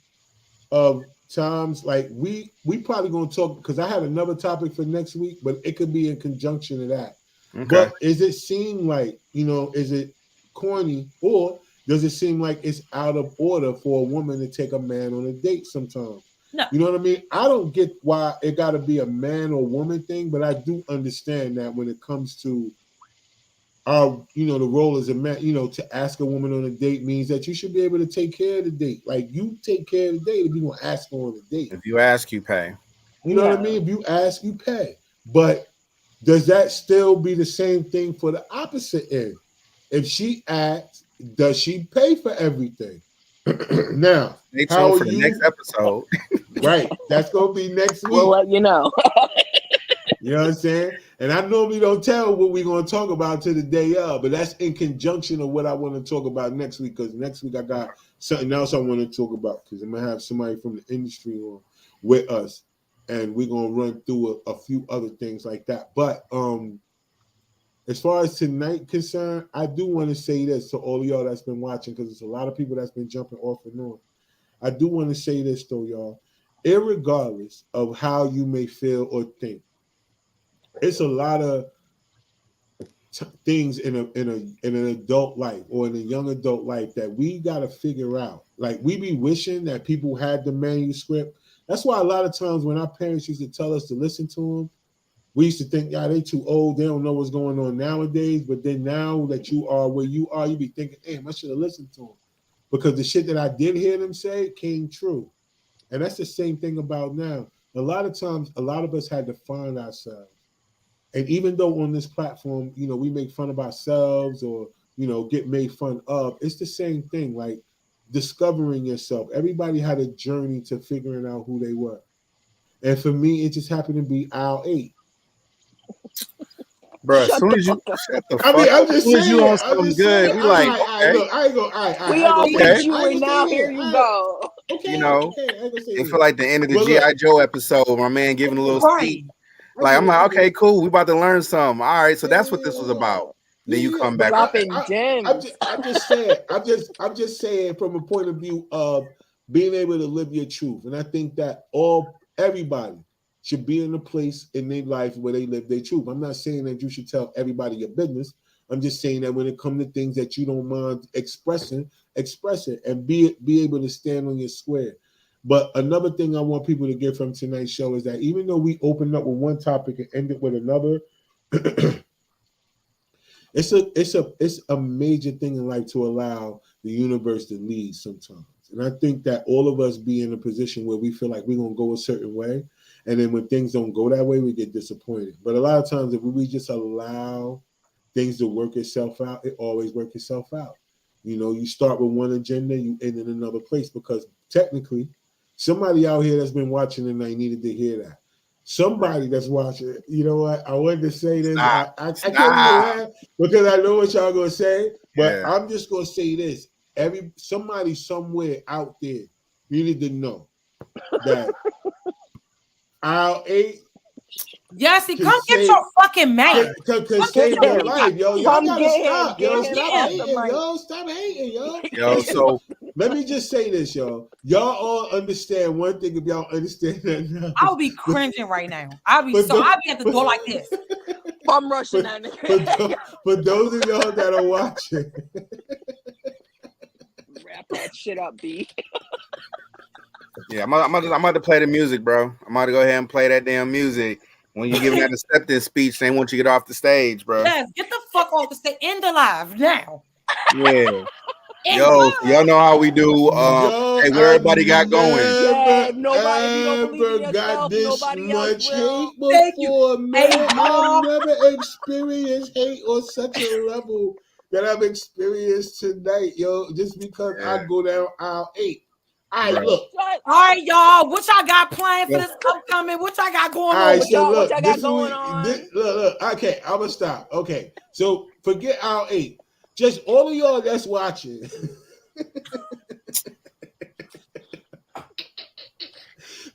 of times, like we probably gonna talk, because I had another topic for next week, but it could be in conjunction to that. Okay. But is it seem like, is it corny, or does it seem like it's out of order for a woman to take a man on a date sometimes? No. You know what I mean? I don't get why it got to be a man or woman thing, but I do understand that when it comes to the role as a man, to ask a woman on a date means that you should be able to take care of the date. Like, you take care of the date if you want to ask her on a date. If you ask, you pay. You know what I mean? If you ask, you pay. But does that still be the same thing for the opposite end? If she asks, does she pay for everything? Now, stay tuned for the next episode. Right. That's going to be next week. We'll let you know. You know what I'm saying? And I normally don't tell what we're going to talk about to the day of, but that's in conjunction of what I want to talk about next week, because next week I got something else I want to talk about, because I'm going to have somebody from the industry on with us, and we're going to run through a few other things like that. But as far as tonight concerned, I do want to say this to all of y'all that's been watching, because there's a lot of people that's been jumping off and on. I do want to say this, though, y'all. Irregardless of how you may feel or think, it's a lot of things in an adult life or in a young adult life that we got to figure out. Like, we be wishing that people had the manuscript That's why a lot of times when our parents used to tell us to listen to them, we used to think, yeah, they too old. They don't know what's going on nowadays. But then now that you are where you are, you be thinking, damn, I should have listened to them. Because the shit that I did hear them say came true. And that's the same thing about now. A lot of times, a lot of us had to find ourselves. And even though on this platform, you know, we make fun of ourselves or, you know, get made fun of, it's the same thing, like discovering yourself. Everybody had a journey to figuring out who they were. And for me, it just happened to be aisle 8. Bro, as soon as you shut the fuck up, I'm just saying, you on something good, we like, okay. Look, I ain't gonna, we all with you, and now here you go. Okay, you know, it feel like the end of the G.I. Joe episode, my man giving a little speech. Like, I'm like, okay, cool, we about to learn something. All right, so that's what this was about. Then you come back. I'm just saying from a point of view of being able to live your truth. And I think that everybody should be in a place in their life where they live their truth. I'm not saying that you should tell everybody your business. I'm just saying that when it comes to things that you don't mind expressing, express it and be able to stand on your square. But another thing I want people to get from tonight's show is that even though we opened up with one topic and ended with another, it's a major thing in life to allow the universe to lead sometimes. And I think that all of us be in a position where we feel like we're going to go a certain way. And then when things don't go that way, we get disappointed. But a lot of times, if we just allow things to work itself out, it always works itself out. You know, you start with one agenda, you end in another place, because technically, somebody out here that's been watching tonight needed to hear that. Somebody that's watching, you know what? I wanted to say this. I can't even laugh because I know what y'all gonna say, but I'm just gonna say this. Somebody somewhere out there needed to know that aisle 8. Yesy, come get your fucking man. Cause save your life, yo. Y'all gotta stop, yo. Stop hating, yo. Stop hating, yo. Yo, so let me just say this, y'all. Y'all all understand one thing. If y'all understand that now, I'll be cringing right now. I'll be at the door like this. I'm rushing that nigga. For those of y'all that are watching, wrap that shit up, B. Yeah, I'm about to play the music, bro. I'm about to go ahead and play that damn music. When you giving that acceptance speech, they want you to get off the stage, bro. Yes, get the fuck off the stage. End the live now. Yeah. Yo, y'all know how we do. Hey, where everybody got going? Yeah, nobody got this much hate before, man. I've never experienced hate on such a level that I've experienced tonight, yo. Just because I go down aisle 8. All right, look. All right, y'all. What y'all got planned for this upcoming? What y'all got going on? Right, so look, what y'all got going on? Look. Okay, I'm gonna stop. Okay, so forget aisle 8. Just all of y'all that's watching.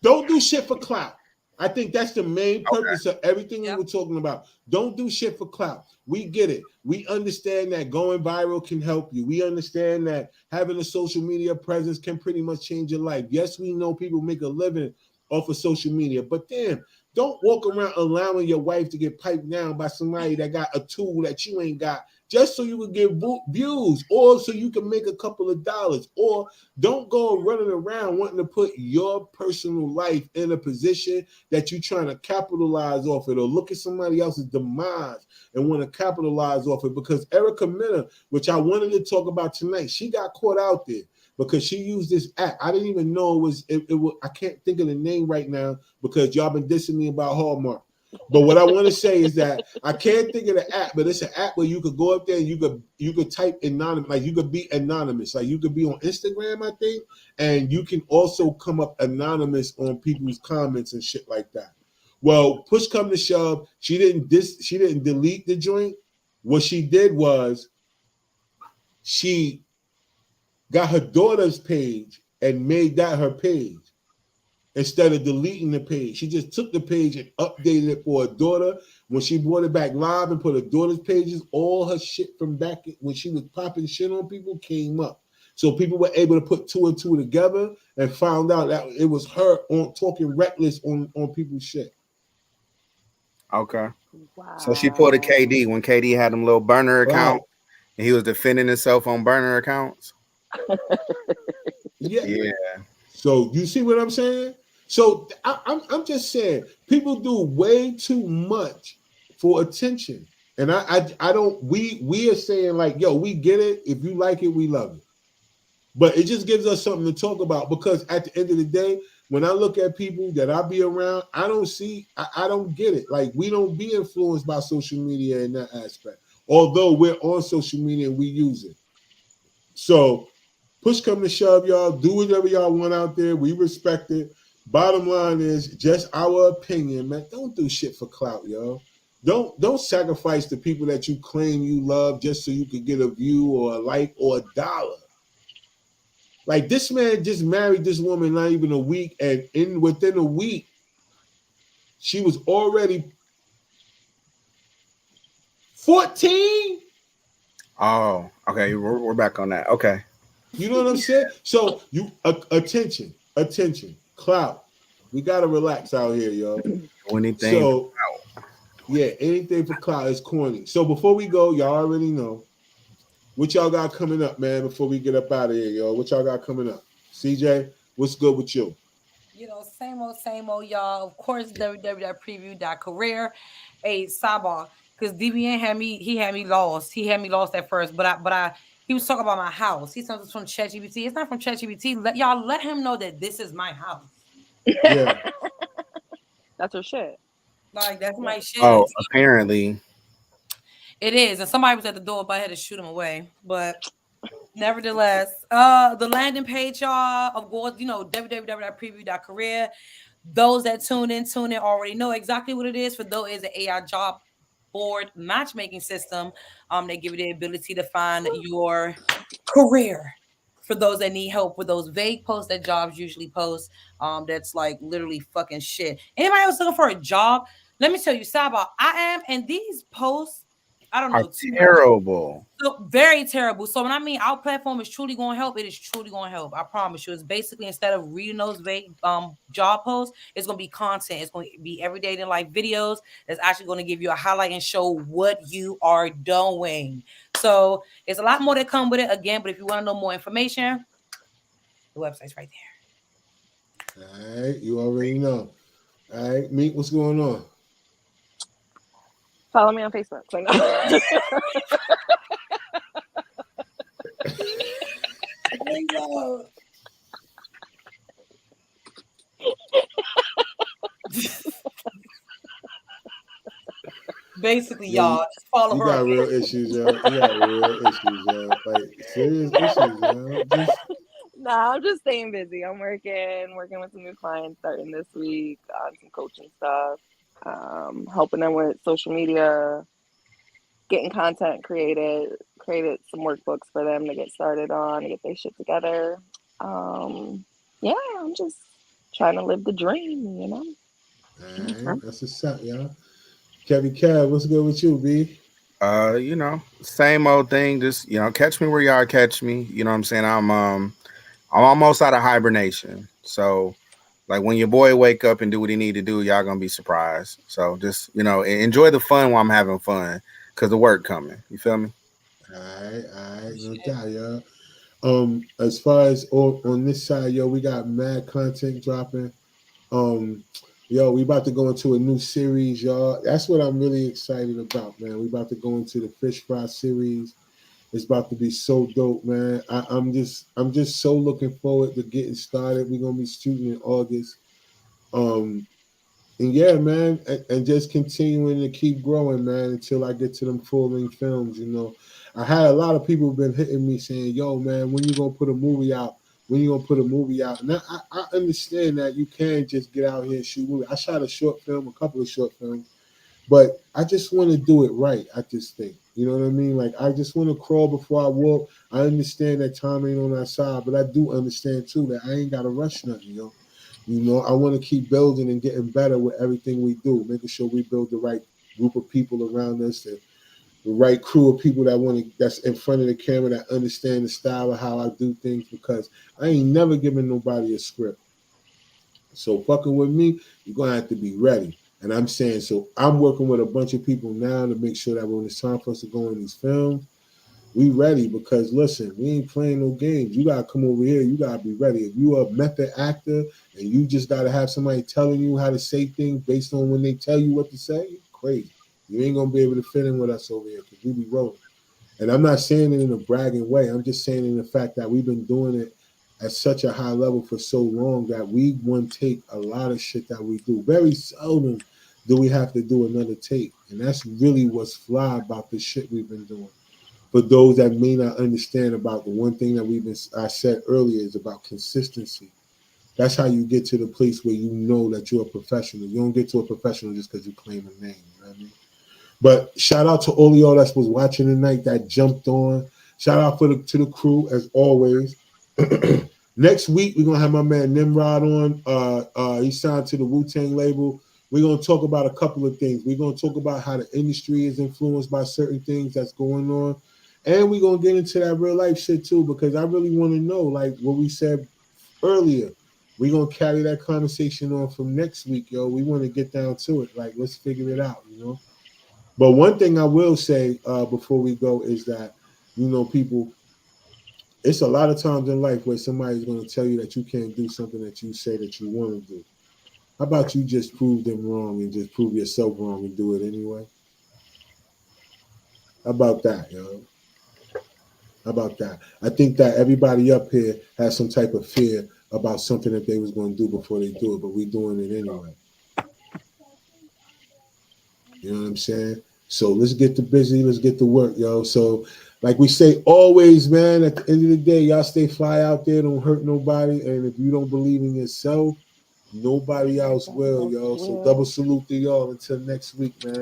Don't do shit for clout. I think that's the main purpose of everything we were talking about. Don't do shit for clout. We get it. We understand that going viral can help you. We understand that having a social media presence can pretty much change your life. Yes, we know people make a living off of social media, but damn, don't walk around allowing your wife to get piped down by somebody that got a tool that you ain't got just so you can get views or so you can make a couple of dollars. Or don't go running around wanting to put your personal life in a position that you're trying to capitalize off it, or look at somebody else's demise and want to capitalize off it. Because Erica Mena, which I wanted to talk about tonight, she got caught out there because she used this app. I didn't even know it was. I can't think of the name right now because y'all been dissing me about Hallmark. But what I want to say is that I can't think of the app, but it's an app where you could go up there and you could type anonymous, like you could be anonymous, like you could be on Instagram, I think, and you can also come up anonymous on people's comments and shit like that. Well, push come to shove, she didn't delete the joint. What she did was she got her daughter's page and made that her page. Instead of deleting the page, she just took the page and updated it for her daughter. When she brought it back live and put her daughter's pages, all her shit from back when she was popping shit on people came up. So people were able to put 2 and 2 together and found out that it was her on talking reckless on people's shit. Okay. Wow. So she pulled a KD when KD had them little burner account and he was defending himself on burner accounts. Yeah. So you see what I'm saying? So I'm just saying, people do way too much for attention, and I don't. We are saying like, yo, we get it. If you like it, we love it. But it just gives us something to talk about, because at the end of the day, when I look at people that I be around, I don't get it. Like, we don't be influenced by social media in that aspect. Although we're on social media and we use it. So push come to shove, y'all. Do whatever y'all want out there. We respect it. Bottom line is just our opinion, man. Don't do shit for clout, y'all. Don't sacrifice the people that you claim you love just so you could get a view or a like or a dollar. Like, this man just married this woman not even a week, and within a week, she was already 14. Oh, okay. We're back on that. Okay. You know what I'm saying? So attention, clout. We gotta relax out here, yo. Anything. So yeah, anything for clout is corny. So before we go, y'all already know what y'all got coming up, man. Before we get up out of here, yo, what y'all got coming up? CJ, what's good with you? You know, same old, y'all. Of course, www.preview.career. Hey, sidebar, because DBN had me lost. He had me lost at first, but he was talking about my house. He said it's from ChatGPT. It's not from ChatGPT. Let him know that this is my house. Yeah. That's her shit. Like, that's my shit. Oh, apparently. It is. And somebody was at the door, but I had to shoot him away. But nevertheless, the landing page, y'all, of course, you know, www.preview.career. Those that tune in already know exactly what it is. For those, it's an AI job board matchmaking system. They give you the ability to find your career. For those that need help with those vague posts that jobs usually post, that's like literally fucking shit. Anybody else looking for a job? Let me tell you, Saba, I am, and these posts, I don't know, terrible. So very terrible. So when I mean our platform is truly going to help, it is truly going to help. I promise you. It's basically, instead of reading those vague job posts, it's going to be content. It's going to be everyday in life videos that's actually going to give you a highlight and show what you are doing. So it's a lot more that come with it again. But if you want to know more information, the website's right there. All right, you already know. All right, Meek, what's going on? Follow me on Facebook. So no. Basically, y'all, just follow her. You got real issues, yo. Like, serious issues, yo. Nah, I'm just staying busy. I'm working with some new clients starting this week on some coaching stuff, helping them with social media, getting content created some workbooks for them to get started on, to get their shit together. Yeah, I'm just trying to live the dream, you know? All right, that's what's up, y'all. Kevin Cav, what's good with you, B? You know, same old thing. Just, you know, catch me where y'all catch me. You know what I'm saying? I'm almost out of hibernation. So, like, when your boy wake up and do what he need to do, y'all gonna be surprised. So just, you know, enjoy the fun while I'm having fun, because the work coming. You feel me? All right, no doubt, y'all. As far as on this side, yo, we got mad content dropping. Yo, we about to go into a new series, y'all. That's what I'm really excited about, man. We about to go into the Fish Fry series. It's about to be so dope, man. I'm just so looking forward to getting started. We're gonna be shooting in August. And yeah, man, and just continuing to keep growing, man, until I get to them full-length films. You know, I had a lot of people been hitting me saying, "Yo, man, when you gonna put a movie out? When you gonna put a movie out?" And I understand that you can't just get out here and shoot movies. I shot a short film, a couple of short films, but I just want to do it right. I just think, you know what I mean? Like, I just want to crawl before I walk. I understand that time ain't on our side, but I do understand too that I ain't gotta rush nothing, yo. You know, I want to keep building and getting better with everything we do, making sure we build the right group of people around us, the right crew of people that's in front of the camera that understand the style of how I do things, because I ain't never given nobody a script. So fucking with me, you're gonna have to be ready. And I'm saying, so I'm working with a bunch of people now to make sure that when it's time for us to go in these films, We ready because listen, we ain't playing no games. You gotta come over here. You gotta be ready. If you a method actor and you just gotta have somebody telling you how to say things based on when they tell you what to say, crazy. You ain't gonna be able to fit in with us over here because we be rolling. And I'm not saying it in a bragging way. I'm just saying in the fact that we've been doing it at such a high level for so long that we one take a lot of shit that we do. Very seldom do we have to do another take. And that's really what's fly about the shit we've been doing. For those that may not understand about the one thing that I said earlier is about consistency. That's how you get to the place where you know that you're a professional. You don't get to a professional just because you claim a name. You know what I mean? But shout out to all of y'all that was watching tonight that jumped on. Shout out to the crew as always. Next week we're gonna have my man Nimrod on. He signed to the Wu-Tang label. We're gonna talk about a couple of things. We're gonna talk about how the industry is influenced by certain things that's going on. And we're going to get into that real life shit too, because I really want to know, like what we said earlier, we're going to carry that conversation on from next week, yo. We want to get down to it. Like, let's figure it out, you know? But one thing I will say before we go is that, you know, people, it's a lot of times in life where somebody's going to tell you that you can't do something that you say that you want to do. How about you just prove them wrong and just prove yourself wrong and do it anyway? How about that, yo? How about that? I think that everybody up here has some type of fear about something that they was going to do before they do it, but we doing it anyway. You know what I'm saying? So let's get to busy. Let's get to work, yo. So like we say always, man, at the end of the day, y'all stay fly out there. Don't hurt nobody. And if you don't believe in yourself, nobody else will, yo. So double salute to y'all until next week, man.